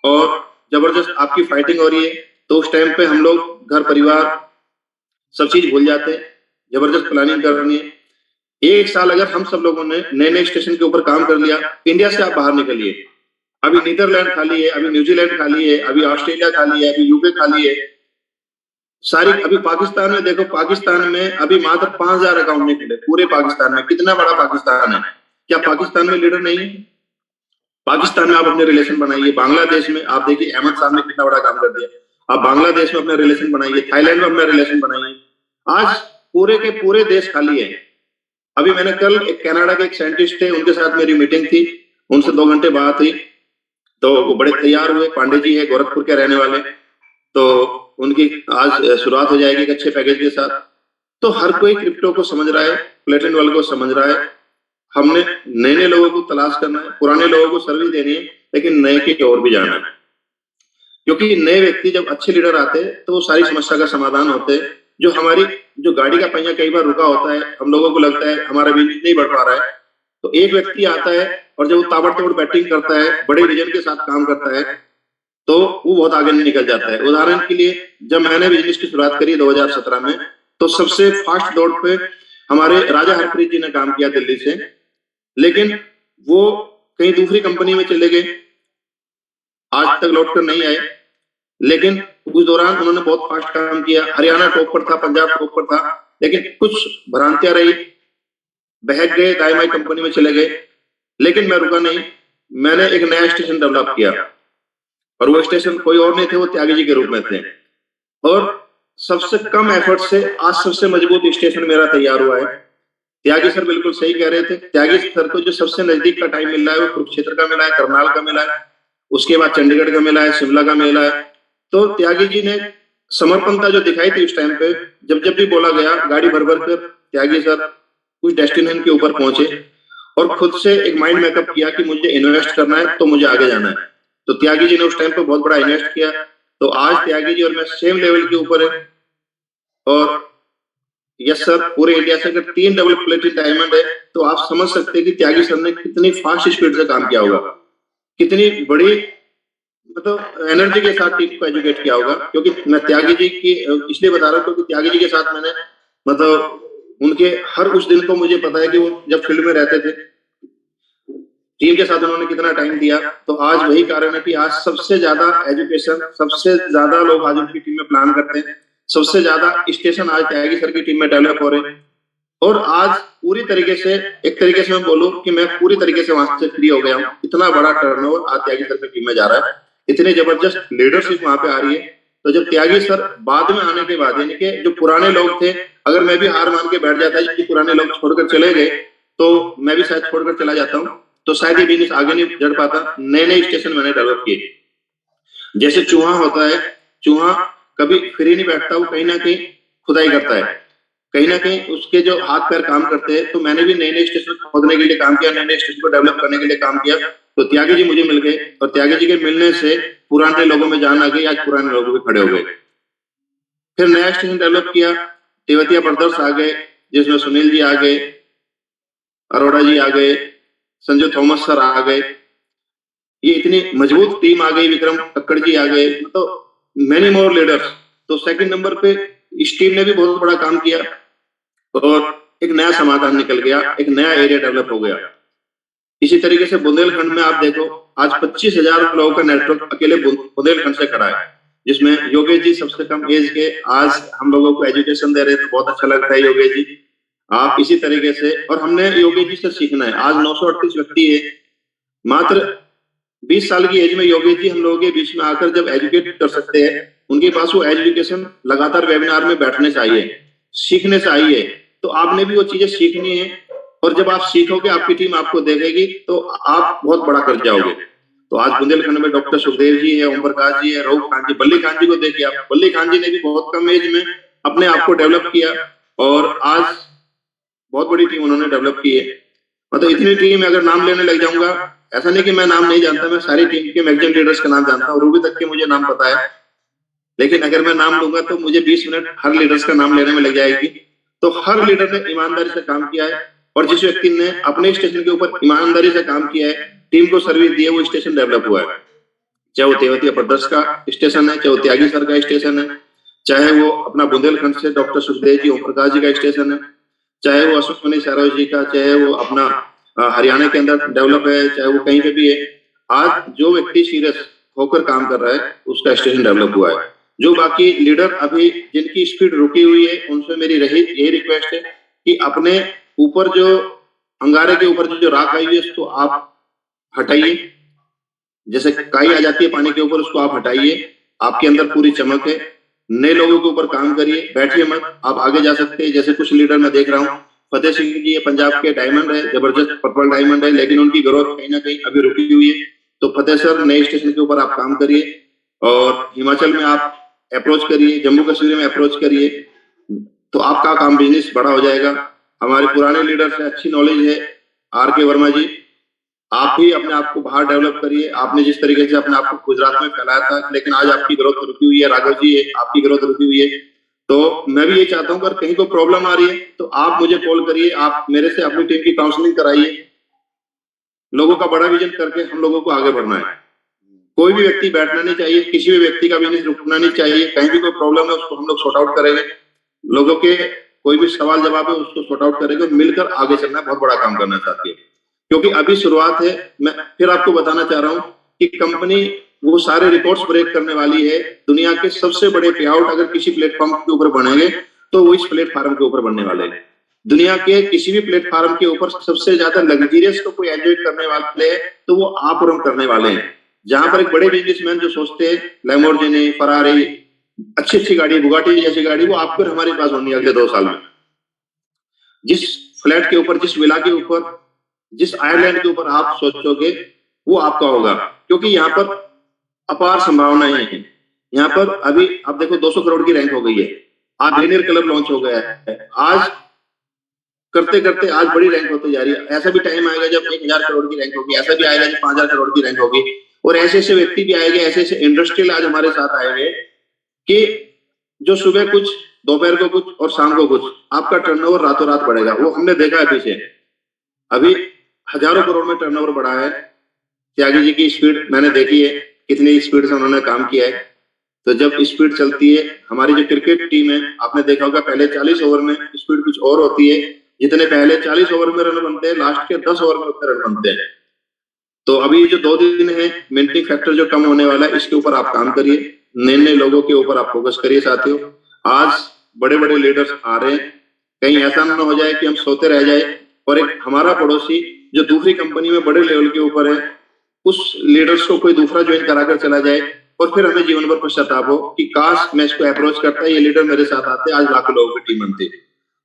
और जबरदस्त आपकी फाइटिंग हो रही है, तो उस टाइम पे हम लोग घर परिवार सब चीज भूल जाते हैं, जबरदस्त प्लानिंग करनी है। 1 साल अगर हम सब लोगों ने नए नए स्टेशन के ऊपर काम कर लिया, इंडिया से आप बाहर निकलिए। अभी नीदरलैंड खाली है, अभी न्यूजीलैंड खाली है, अभी ऑस्ट्रेलिया खाली है, अभी यूके खाली है, सारी। अभी पाकिस्तान में देखो, पाकिस्तान में अभी मात्र 5,000 अकाउंट नहीं खुले पूरे पाकिस्तान में। कितना बड़ा पाकिस्तान है, क्या पाकिस्तान में लीडर नहीं है? पाकिस्तान में आप अपने रिलेशन बनाइए। बांग्लादेश में आप देखिए अहमद साहब ने कितना बड़ा काम कर दिया, आप बांग्लादेश में अपने रिलेशन बनाइए, थाईलैंड में अपना रिलेशन बनाइए। आज पूरे के पूरे देश खाली है। अभी मैंने कल एक कनाडा के एक साइंटिस्ट थे, उनके साथ मेरी मीटिंग थी, उनसे 2 घंटे बात हुई, तो वो बड़े तैयार हुए। पांडे जी है, गोरखपुर के रहने वाले, तो उनकी आज शुरुआत हो जाएगी एक अच्छे पैकेज के साथ। तो हर कोई क्रिप्टो को समझ रहा है, प्लेटिन वाले को समझ रहा है। हमने नए नए लोगों को तलाश करना है, पुराने लोगों को सर्विस देनी है, लेकिन नए की ओर भी जाना है, क्योंकि नए व्यक्ति जब अच्छे लीडर आते हैं तो वो सारी समस्या का समाधान होते हैं। जो हमारी जो गाड़ी का पहिया कई बार रुका होता है, हम लोगों को लगता है हमारा बिजनेस नहीं बढ़ पा रहा है, तो एक व्यक्ति आता है और जब वो ताबड़तोड़ बैटिंग करता है, बड़े विजन के साथ काम करता है, तो वो बहुत आगे निकल जाता है। उदाहरण के लिए जब मैंने बिजनेस की शुरुआत करी 2017 में, तो सबसे फास्ट दौड़ पे हमारे राजा हरप्रीत जी ने काम किया दिल्ली से, लेकिन वो कहीं दूसरी कंपनी में चले गए, आज तक लौटकर नहीं आए। लेकिन उस दौरान उन्होंने बहुत फास्ट काम किया। हरियाणा टॉप पर था, पंजाब टॉप पर था, लेकिन कुछ भ्रांतियां रही, बहक गए, दाईमाई कंपनी में चले गए। लेकिन मैं रुका नहीं, मैंने एक नया स्टेशन डेवलप किया और वो स्टेशन कोई और नहीं थे, वो त्यागी जी के रूप में थे। और सबसे कम एफर्ट से आज सबसे मजबूत स्टेशन मेरा तैयार हुआ है। त्यागी सर बिल्कुल सही कह रहे थे, त्यागी सर को जो सबसे नजदीक का टाइम मिल रहा है वो कुरुक्षेत्र का मिला है, करनाल का मिला है, उसके बाद चंडीगढ़ का मिला है, शिमला का मिला है। तो त्यागी जी ने समर्पणता जो दिखाई थी उस टाइम पे, जब भी बोला गया गाड़ी भर भर कर त्यागी सर कुछ डेस्टिनेशन के ऊपर पहुंचे और खुद से एक माइंड मेकअप किया कि मुझे इन्वेस्ट करना है तो मुझे आगे जाना है। तो त्यागी जी ने उस टाइम पे बहुत बड़ा इन्वेस्ट किया। तो आज त्यागी जी और मैं सेम लेवल के ऊपर है। और यस सर, पूरे इंडिया से अगर 3 डबल प्लेटेड डायमंड है तो आप समझ सकते हैं कि त्यागी सर ने कितनी फास्ट स्पीड से काम किया होगा, कितनी बड़ी मतलब एनर्जी के साथ टीम को एजुकेट किया होगा। क्योंकि मैं त्यागी जी की इसलिए बता रहा हूँ क्योंकि त्यागी जी के साथ मैंने मतलब उनके हर उस दिन को मुझे पता है कि वो जब फील्ड में रहते थे टीम के साथ उन्होंने कितना टाइम दिया। तो आज वही कारण है कि आज सबसे ज्यादा एजुकेशन, सबसे ज्यादा लोग आज उनकी टीम में प्लान करते हैं, सबसे ज्यादा स्टेशन आज त्यागी सर की टीम में डेवलप हो रहे हैं। और आज पूरी तरीके से, एक तरीके से मैं बोलूं कि मैं पूरी तरीके से वहां से फ्री हो गया हूँ। इतना बड़ा टर्नओवर आज त्यागी सर की टीम में जा रहा है, इतनी जबरदस्त लीडरशिप वहां पे आ रही है। तो जब त्यागी सर बाद में आने के बाद, यानी कि जो पुराने लोग थे, अगर मैं भी हार मान के बैठ जाता कि पुराने लोग छोड़कर चले गए तो मैं भी शायद छोड़कर चला जाता हूँ, तो शायद ये बिजनेस आगे नहीं बढ़ पाता। नए नए स्टेशन मैंने डेवलप किए। जैसे चूहा होता है, चूहा कभी फ्री नहीं बैठता, वो कहीं ना कहीं खुदाई करता है, कहीं ना कहीं उसके जो हाथ पैर काम करते हैं। तो मैंने भी नए नए स्टेशन खोदने के लिए काम किया, नए नए स्टेशन को डेवलप करने के लिए काम किया। तो त्यागी जी मुझे मिल गए और त्यागी जी के मिलने से पुराने लोगों में जान आ गई, आज पुराने लोगों पे खड़े हो गए। फिर नया स्टेशन डेवलप किया, तेवतिया ब्रदर्स आ गए जिसमें सुनील जी आ गए, अरोड़ा जी आ गए, संजू थॉमस सर आ गए, ये इतनी मजबूत टीम आ गई, विक्रम कक्कड़ जी आ गए, तो मेनी मोर लीडर्स। तो सेकंड नंबर पे इस टीम ने भी बहुत बड़ा काम किया और एक नया समाधान निकल गया, एक नया एरिया डेवलप हो गया। इसी तरीके से बुंदेलखंड में आप देखो आज 25,000 लोगों का नेटवर्क अकेले बुंदेलखंड से खड़ा है, जिसमें योगेश जी सबसे कम एज के आज हम लोगों को एजुकेशन दे रहे हैं। तो बहुत अच्छा लगता है योगेश जी, आप इसी तरीके से, और हमने योगेश जी से सीखना है। आज 938 व्यक्ति है, मात्र 20 साल की एज में योगेश जी हम लोगों के बीच में आकर जब एजुकेट कर सकते हैं, उनके पास वो एजुकेशन लगातार वेबिनार में बैठने से आई है, सीखने से आई है। तो आपने भी वो चीजें सीखनी है और जब आप सीखोगे आपकी टीम आपको देखेगी तो आप बहुत बड़ा कर जाओगे। तो आज बुंदेलखंड में डॉक्टर सुखदेव जी है, ओम प्रकाश जी है, रऊफ खान जी, बल्ली खान जी को देखिए आप। बल्ली खान जी ने भी बहुत कम एज में अपने आप को डेवलप किया और आज बहुत बड़ी टीम उन्होंने डेवलप की है। मतलब इतनी टीम, अगर नाम लेने लग जाऊंगा, ऐसा नहीं कि मैं नाम नहीं जानता, मैं सारी टीम के मैगजीन लीडर्स का नाम जानता हूँ, रूबी तक के मुझे नाम पता है। लेकिन अगर मैं नाम लूंगा तो मुझे 20 मिनट हर लीडर्स का नाम लेने में लग जाएगी। तो हर लीडर ने ईमानदारी से काम किया है और जिस व्यक्ति ने अपने स्टेशन के ऊपर ईमानदारी से काम किया है, टीम को सर्विस दी है, वो स्टेशन डेवलप हुआ है। चाहे वो तेवतिया ब्रदर्स का स्टेशन है, चाहे वो त्यागी सर का स्टेशन है, चाहे वो अपना बुंदेलखंड से डॉक्टर सुखदेव जी, ओम प्रकाश जी का स्टेशन है, चाहे वो अशोक मनी सरोज जी का, चाहे वो अपना हरियाणा के अंदर डेवलप है, चाहे वो कहीं पे भी है। आज जो व्यक्ति सीरियस होकर काम कर रहा है उसका स्टेशन डेवलप हुआ है। जो बाकी लीडर अभी जिनकी स्पीड रुकी हुई है, उनसे मेरी यही रिक्वेस्ट है कि अपने ऊपर जो अंगारे के ऊपर जो राख आई हुई है उसको आप हटाइए। जैसे काई आ जाती है पानी के ऊपर, उसको आप हटाइए। आपके अंदर पूरी चमक है, नए लोगों के ऊपर काम करिए, बैठिए मत, आप आगे जा सकते हैं। जैसे कुछ लीडर मैं देख रहा हूँ, फतेह सिंह जी पंजाब के डायमंड है, जबरदस्त पर्पल डायमंड है, लेकिन उनकी ग्रोथ कहीं ना कहीं अभी रुकी हुई है। तो फतेह सर नए स्टेशन के ऊपर आप काम करिए और हिमाचल में आप अप्रोच करिए, जम्मू कश्मीर में अप्रोच करिए, तो आपका काम बिजनेस बड़ा हो जाएगा। हमारे पुराने लीडर से अच्छी नॉलेज है, आर.के. वर्मा जी, आप भी अपने आप को बाहर डेवलप करिए। आपने जिस तरीके से अपने आप को गुजरात में फैलाया था, लेकिन आज आपकी ग्रोथ रुकी हुई है। राघव जी है, आपकी ग्रोथ रुकी हुई है। तो मैं भी ये चाहता हूँ अगर कहीं कोई प्रॉब्लम आ रही है तो आप मुझे कॉल करिए, आप मेरे से अपनी टीम की काउंसलिंग कराइए। लोगों का बड़ा विजन करके हम लोगों को आगे बढ़ना है। कोई भी व्यक्ति बैठना नहीं चाहिए, किसी भी व्यक्ति का बिजनेस रुकना नहीं चाहिए। कहीं भी कोई प्रॉब्लम है उसको हम लोग सॉर्ट आउट करेंगे, लोगों के कोई भी सवाल जवाब है उसको सॉर्ट आउट करेंगे, मिलकर आगे चलना, बहुत बड़ा काम करना चाहती है। क्योंकि अभी शुरुआत है। मैं फिर आपको बताना चाह रहा हूँ कि कंपनी वो सारे रिकॉर्ड्स ब्रेक करने वाली है। दुनिया के सबसे बड़े पे आउट अगर किसी प्लेटफॉर्म के ऊपर बनेंगे तो वो इस प्लेटफॉर्म के ऊपर बनने वाले हैं। दुनिया के किसी भी प्लेटफॉर्म के ऊपर सबसे ज्यादा लग्जरियस को कोई एंजॉय करने वाले हैं तो वो आप और हम करने वाले हैं। जहां पर एक बड़े बिजनेसमैन जो सोचते हैं लैम्बोर्गिनी, फरारी, अच्छी अच्छी गाड़ी, बुगाटी जैसी गाड़ी, वो आपको हमारे पास होनी है अगले 2 साल में। जिस फ्लैट के ऊपर, जिस विला के ऊपर, जिस आइलैंड के ऊपर आप सोचोगे वो आपका होगा, क्योंकि यहाँ पर अपार संभावनाएं हैं। यहाँ पर अभी आप देखो 200 करोड़ की रैंक हो गई है, आज बिलियनियर क्लब लॉन्च हो गया है, आज करते करते आज बड़ी रैंक होती जा रही है। ऐसा भी टाइम आएगा जब 1000 करोड़ की रैंक होगी, ऐसा भी आएगा जब 5000 करोड़ की रैंक होगी, और ऐसे ऐसे व्यक्ति भी आएंगे, ऐसे ऐसे इंडस्ट्रियल आज हमारे साथ आएंगे कि जो सुबह कुछ, दोपहर को कुछ और शाम को कुछ, आपका टर्नओवर रातों रात बढ़ेगा। वो हमने देखा है पीछे, अभी हजारों करोड़ में टर्नओवर बढ़ा है। त्यागी जी की स्पीड मैंने देखी है, कितनी स्पीड से उन्होंने काम किया है। तो जब स्पीड चलती है, हमारी जो क्रिकेट टीम है, आपने देखा होगा पहले 40 ओवर में स्पीड कुछ और होती है, जितने पहले 40 ओवर में रन बनते हैं, लास्ट के 10 ओवर में उतने रन बनते हैं। तो अभी जो 2 दिन है, मिनटिंग फैक्टर जो कम होने वाला है, इसके ऊपर आप काम करिए, नए नए लोगों के ऊपर आप फोकस करिए साथियों। आज बड़े बड़े लीडर्स आ रहे हैं, कहीं ऐसा ना हो जाए कि हम सोते रह जाए और एक हमारा पड़ोसी जो दूसरी कंपनी में बड़े लेवल के ऊपर है, उस लीडर्स को कोई दूसरा ज्वाइन कराकर चला जाए और फिर हमें जीवन भर पश्चाताप हो कि काश मैं इसको अप्रोच करता, ये लीडर मेरे साथ आते, आज लाखों लोगों की टीम बनती।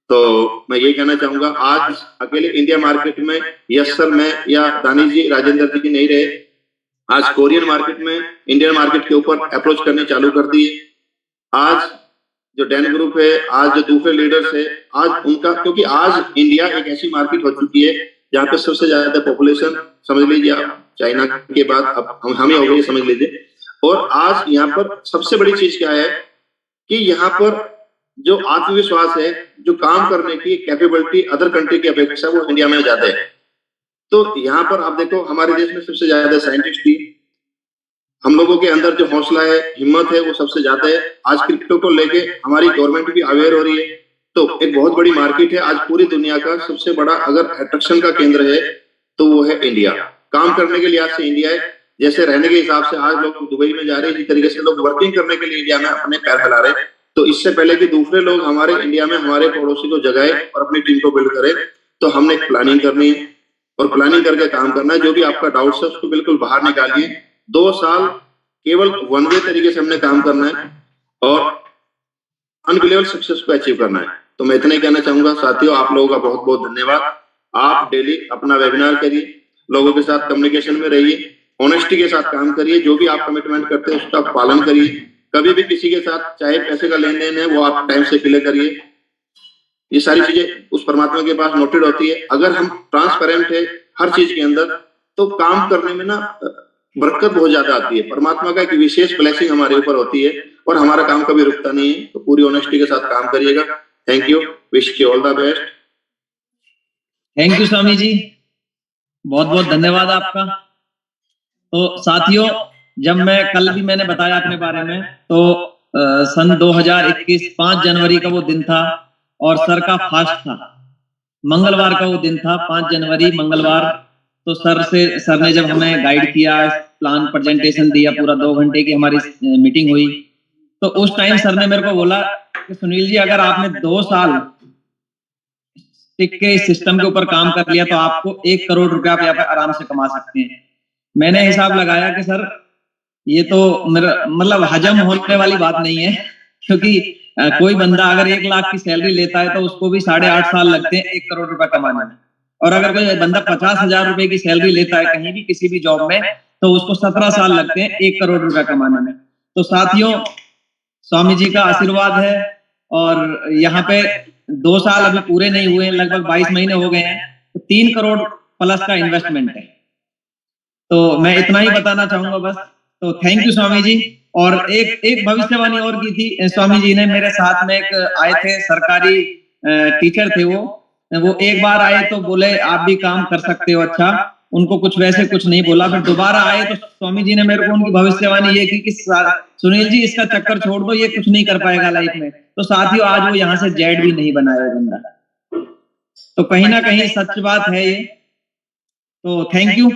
तो मैं ये कहना चाहूंगा, आज अकेले इंडिया मार्केट में यस सर मैं या दानिश जी, राजेंद्र जी नहीं रहे, आज कोरियन मार्केट में इंडियन मार्केट के ऊपर अप्रोच करने चालू कर दिए। आज जो डैन ग्रुप है, आज जो दूसरे लीडर्स है, आज उनका, क्योंकि आज इंडिया एक ऐसी मार्केट हो चुकी है जहाँ पे सबसे ज्यादा पॉपुलेशन, समझ लीजिए आप, चाइना के बाद अब हम ही हो गए, समझ लीजिए। और आज यहाँ पर सबसे बड़ी चीज क्या है कि यहाँ पर जो आत्मविश्वास है, जो काम करने की कैपेबिलिटी अदर कंट्री की अपेक्षा वो इंडिया में ज्यादा है। तो यहाँ पर आप देखो, हमारे देश में सबसे ज्यादा साइंटिस्ट भी, हम लोगों के अंदर जो हौसला है, हिम्मत है, वो सबसे ज्यादा है। आज क्रिप्टो को लेके हमारी गवर्नमेंट भी अवेयर हो रही है, तो एक बहुत बड़ी मार्केट है। आज पूरी दुनिया का सबसे बड़ा अगर अट्रैक्शन का केंद्र है तो वो है इंडिया। काम करने के लिहाज से इंडिया है, जैसे रहने के हिसाब से आज लोग दुबई में जा रहे हैं, इसी तरीके से लोग वर्किंग करने के लिए इंडिया में अपने पैर फैला रहे हैं। तो इससे पहले कि दूसरे लोग हमारे इंडिया में हमारे पड़ोसी को जगाए और अपनी टीम को बिल्ड करे, तो हमने एक प्लानिंग करनी है और प्लानिंग करके काम करना है। जो भी आपका डाउट है उसको बिल्कुल बाहर निकालिए। 2 साल केवल वन वे तरीके से हमने काम करना है और अनबिलीवेबल सक्सेस को अचीव करना है। तो मैं इतना ही कहना चाहूंगा साथियों, आप लोगों का बहुत बहुत धन्यवाद। आप डेली अपना वेबिनार करिए, लोगों के साथ कम्युनिकेशन में रहिए, ऑनेस्टी के साथ काम करिए, जो भी आप कमिटमेंट करते हैं उसका पालन करिए। कभी भी किसी के साथ चाहे पैसे का लेन देन है वो आप टाइम से क्लियर करिए। ये सारी चीजें उस परमात्मा के पास नोटेड होती है। अगर हम ट्रांसपेरेंट है हर चीज के अंदर, तो काम करने में ना बरकत बहुत ज्यादा आती है। परमात्मा का एक विशेष ब्लेसिंग हमारे ऊपर होती है और हमारा काम कभी रुकता नहीं है। तो पूरी ऑनेस्टी के साथ काम करिएगा। Thank you, wish you all the best.
Thank you Swami ji, बहुत बहुत धन्यवाद आपका। तो साथियों, जब मैं कल भी मैंने बताया अपने बारे में, तो सन 2021 5 जनवरी का वो दिन था और सर का फास्ट था, मंगलवार का वो दिन था, 5 जनवरी मंगलवार। तो सर ने जब हमें गाइड किया, प्लान प्रेजेंटेशन दिया, पूरा 2 घंटे की हमारी मीटिंग हुई, तो उस टाइम सर ने मेरे को बोला कि सुनील जी, अगर आपने 2 साल टिक के इस सिस्टम के ऊपर काम कर लिया तो आपको 1 करोड़ रुपया आप यहाँ पे आराम से कमा सकते हैं। मैंने हिसाब लगाया कि सर ये तो मेरा मतलब हजम होने वाली बात नहीं है, क्योंकि कोई बंदा अगर 1 लाख की सैलरी लेता है तो उसको भी 8.5 साल लगते हैं 1 करोड़ रुपया कमाने में, और अगर कोई बंदा 50,000 रुपए की सैलरी लेता है कहीं भी किसी भी जॉब में, तो उसको 17 साल लगते हैं 1 करोड़ रुपया कमाने में। तो साथियों, स्वामी जी का आशीर्वाद है और यहाँ पे 2 साल अभी पूरे नहीं हुए, लगभग 22 महीने हो गए हैं, तो 3 करोड़ प्लस का इन्वेस्टमेंट है। तो मैं इतना ही बताना चाहूंगा बस। तो थैंक यू स्वामी जी। और एक भविष्यवाणी और की थी स्वामी जी ने, मेरे साथ में एक आए थे सरकारी टीचर थे, वो एक बार आए तो बोले आप भी काम कर सकते हो, अच्छा, उनको कुछ वैसे कुछ नहीं बोला। फिर दोबारा आए तो स्वामी जी ने मेरे को उनकी भविष्यवाणी ये की कि सुनील जी इसका चक्कर छोड़ दो, ये कुछ नहीं कर पाएगा लाइफ में। तो साथियों, आज वो यहाँ से जेड भी नहीं बनाया बंदा, तो कहीं ना कहीं सच बात है ये। तो थैंक यू।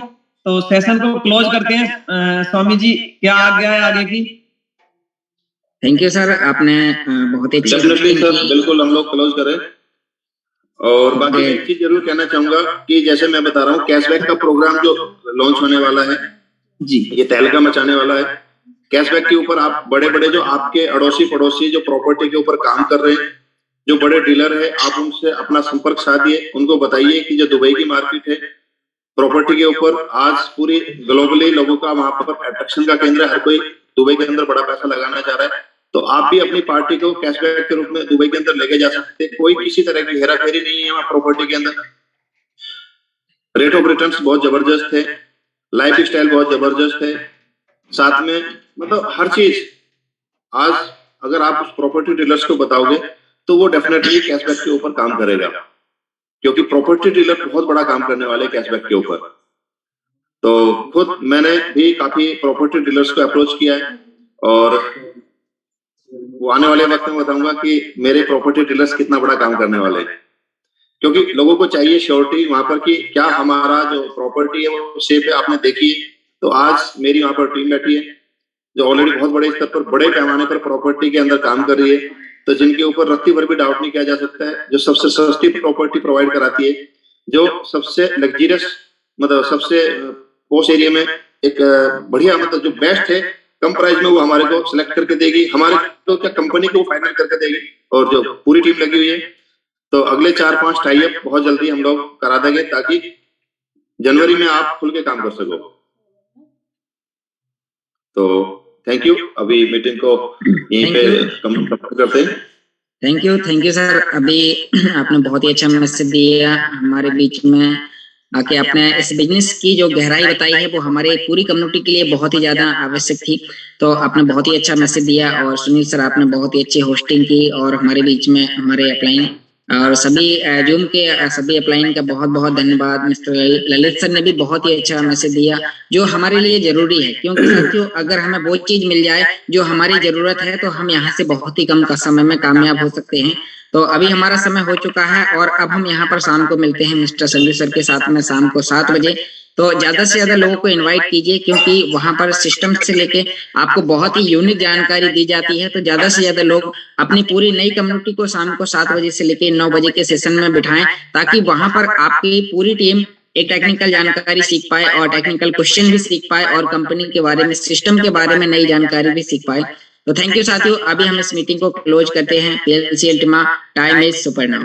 तो सेशन को क्लोज करते हैं। स्वामी जी, क्या आज्ञा है आगे की?
थैंक यू सर, आपने बहुत ही
डेफिनेटली सर, बिल्कुल हम लोग क्लोज करें। और बाकी एक चीज जरूर कहना चाहूंगा कि जैसे मैं बता रहा हूँ, कैशबैक का प्रोग्राम जो लॉन्च होने वाला है
जी
ये तहलका मचाने वाला है। कैशबैक के ऊपर आप बड़े बड़े जो आपके अड़ोसी पड़ोसी जो प्रॉपर्टी के ऊपर काम कर रहे हैं, जो बड़े डीलर है, आप उनसे अपना संपर्क साधिए, उनको बताइए कि जो दुबई की मार्केट है प्रॉपर्टी के ऊपर, आज पूरी ग्लोबली लोगों का वहां पर अट्रैक्शन का केंद्र है, हर कोई दुबई के अंदर बड़ा पैसा लगाना चाह रहा है। तो आप भी अपनी पार्टी को कैशबैक के रूप में दुबई के अंदर लेके जा सकते हैं। कोई किसी तरह की हेराफेरी नहीं है वहां प्रॉपर्टी के अंदर। रेट ऑफ रिटर्न्स बहुत जबरदस्त है, लाइफ स्टाइल बहुत जबरदस्त है, साथ में मतलब हर चीज। आज अगर आप उस प्रॉपर्टी डीलर्स को बताओगे तो वो डेफिनेटली कैशबैक के ऊपर काम करेगा, क्योंकि प्रॉपर्टी डीलर बहुत बड़ा काम करने वाले कैशबैक के ऊपर। तो खुद मैंने भी काफी प्रॉपर्टी डीलर्स को अप्रोच किया है, और वो आने वाले वक्त में बताऊंगा कि मेरे प्रॉपर्टी डीलर्स कितना बड़ा काम करने वाले हैं, क्योंकि लोगों को चाहिए श्योरिटी वहां पर कि क्या हमारा जो प्रॉपर्टी है वो सेफ है। आपने देखी है, तो आज मेरी वहां पर टीम बैठी है जो ऑलरेडी बहुत बड़े स्तर पर, बड़े पैमाने पर प्रॉपर्टी के अंदर काम कर रही है, तो जिनके ऊपर रत्ती भर भी डाउट नहीं किया जा सकता है, जो सबसे सस्ती प्रॉपर्टी प्रोवाइड कराती है, जो सबसे लग्जरियस मतलब सबसे पोस्ट एरिया में एक बढ़िया मतलब जो बेस्ट है, कम प्राइस में वो हमारे को सिलेक्ट करके देगी, हमारे तो क्या कंपनी को फाइनल करके देगी, और जो पूरी टीम लगी हुई है। तो अगले 4-5 टाई अप बहुत जल्दी हम लोग करा देंगे, ताकि जनवरी में आप खुल के काम कर सको। तो थैंक यू, अभी मीटिंग को यहीं पे कंप्लीट करते हैं।
Thank you sir. अभी आपने बहुत ही अच्छा मैसेज दिया हमारे बीच में आके। आपने इस बिजनेस की जो गहराई बताई है वो हमारे पूरी कम्युनिटी के लिए बहुत ही ज्यादा आवश्यक थी। तो आपने बहुत ही अच्छा मैसेज दिया, और सुनील सर आपने बहुत ही अच्छी होस्टिंग की, और हमारे बीच में हमारे अपलाइन और सभी जूम के सभी अपलाइन का बहुत बहुत धन्यवाद। मिस्टर ललित सर ने भी बहुत ही अच्छा मैसेज दिया जो हमारे लिए जरूरी है, क्योंकि साथियों अगर हमें वो चीज मिल जाए जो हमारी जरूरत है तो हम यहाँ से बहुत ही कम समय में कामयाब हो सकते हैं। तो अभी हमारा समय हो चुका है, और अब हम यहाँ पर शाम को मिलते हैं मिस्टर संजू सर के साथ में शाम को 7 बजे। तो ज्यादा से ज्यादा लोगों को इनवाइट कीजिए, क्योंकि वहां पर सिस्टम से लेके आपको बहुत ही यूनिक जानकारी दी जाती है। तो ज्यादा से ज्यादा लोग अपनी पूरी नई कम्युनिटी को शाम को 7 बजे से लेके 9 बजे के सेशन में बिठाएं, ताकि वहां पर आपकी पूरी टीम एक टेक्निकल जानकारी सीख पाए, और टेक्निकल क्वेश्चन भी सीख पाए, और कंपनी के बारे में, सिस्टम के बारे में नई जानकारी भी सीख पाए। तो थैंक यू साथियों, अभी हम इस मीटिंग को क्लोज करते हैं। PLC Ultima, time is super now.